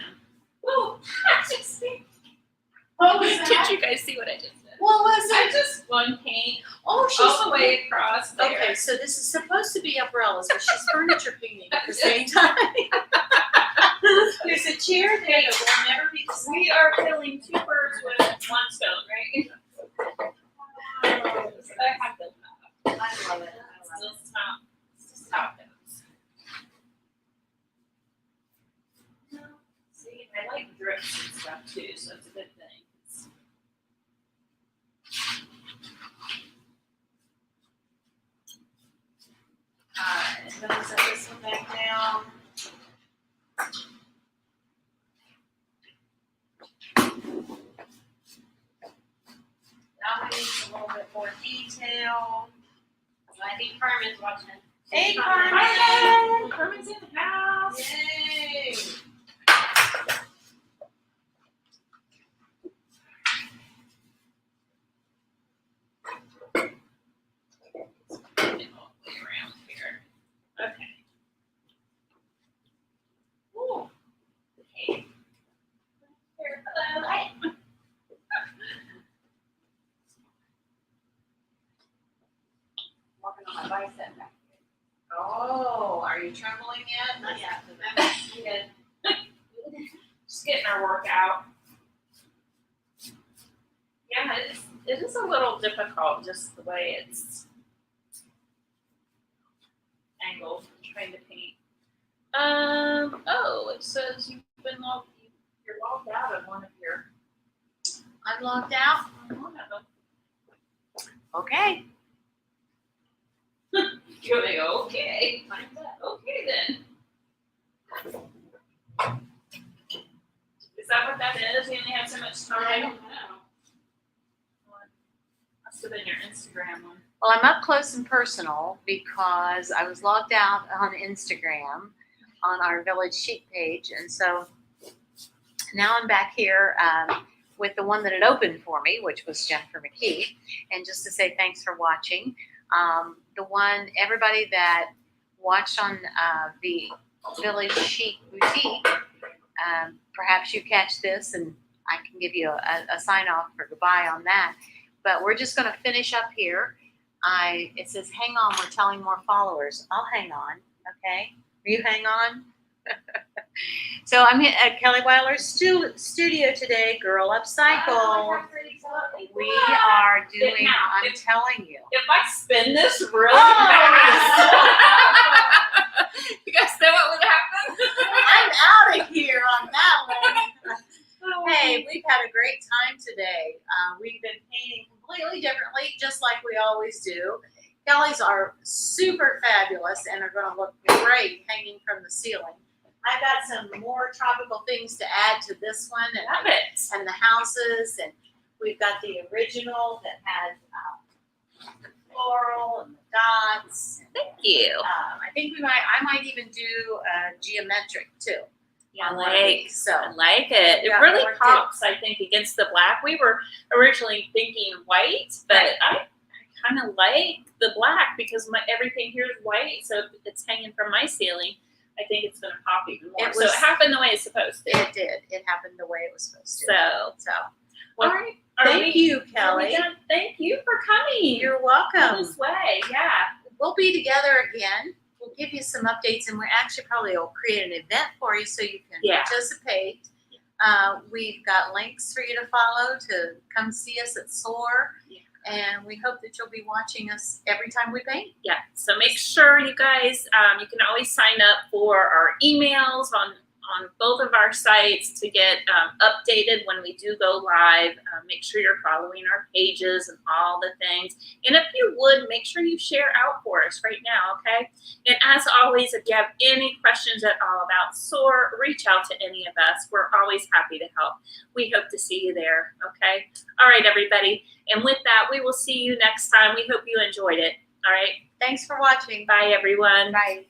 ooh, I just see. What was Did you guys see what I just did? What was I it? just one paint Oh, she's all the way across there. Okay, so this is supposed to be umbrellas, but she's furniture painting at the same time. There's a chair there that will never be the same. We are killing two birds with one stone, right? I have to I love it. I love it. Just how it goes. See, I like drips and stuff too, so it's a good thing. Alright, I'm gonna set this one back down. Now we need a little bit more detail. I think Carmen's watching. Hey, Carmen! Carmen! Carmen's in the house. Yay! All the way around here. Okay. Ooh. Okay. Here, hello. Hi. Walking on my bicep back Oh, are you trembling yet? Not yet, but I'm good. Just getting our workout. Yeah, it is a little difficult just the way it's angled trying to paint. Oh, it says you're logged out of one of your I'm logged out. one of them. Okay. You're like, okay. Okay then. Is that what that is? You only have so much time? I don't know. Must have been your Instagram one. Well, I'm up close and personal because I was logged out on Instagram on our Village Chic page. And so now I'm back here with the one that had opened for me, which was Jennifer McKee. And just to say thanks for watching. The one, everybody that watched on the Village Chic Boutique, perhaps you catch this and I can give you a sign off for goodbye on that. But we're just going to finish up here. It says, hang on, we're telling more followers. I'll hang on, okay? Will you hang on? So I'm at Kelly Weiler's studio today, Girl Up Cycle. We are doing, Now, I'm telling you. If I spin this really Oh. fast, you guys know what would happen? I'm out of here on that one. Hey, we've had a great time today. We've been painting completely differently, just like we always do. Kelly's are super fabulous and are going to look great hanging from the ceiling. I've got some more tropical things to add to this one, Love it. and the houses, and we've got the original that had the floral and the dots. Thank you. I think I might even do geometric too. I on one of these. So I like it. It Yeah, really more pops, I think, against the black. We were originally thinking white, but Right. I kind of like the black because everything here is white, so if it's hanging from my ceiling, I think it's going to pop even more. It So was- it happened the way it's supposed to. it did. It happened the way it was supposed to. So, Well, all right. Are thank we- you, are we Kelly. done? Thank you for coming. You're All welcome. this way. Yeah. We'll be together again. We'll give you some updates, and we actually probably will create an event for you so you can Yeah. participate. We've got links for you to follow to come see us at SOAR, Yeah. and we hope that you'll be watching us every time we paint. Yeah, so make sure you guys, you can always sign up for our emails on both of our sites to get updated when we do go live. Make sure you're following our pages and all the things. And if you would, make sure you share out for us right now, okay? And as always, if you have any questions at all about SOAR, reach out to any of us. We're always happy to help. We hope to see you there, okay? All right, everybody. And with that, we will see you next time. We hope you enjoyed it. All right. Thanks for watching. Bye, everyone. Bye.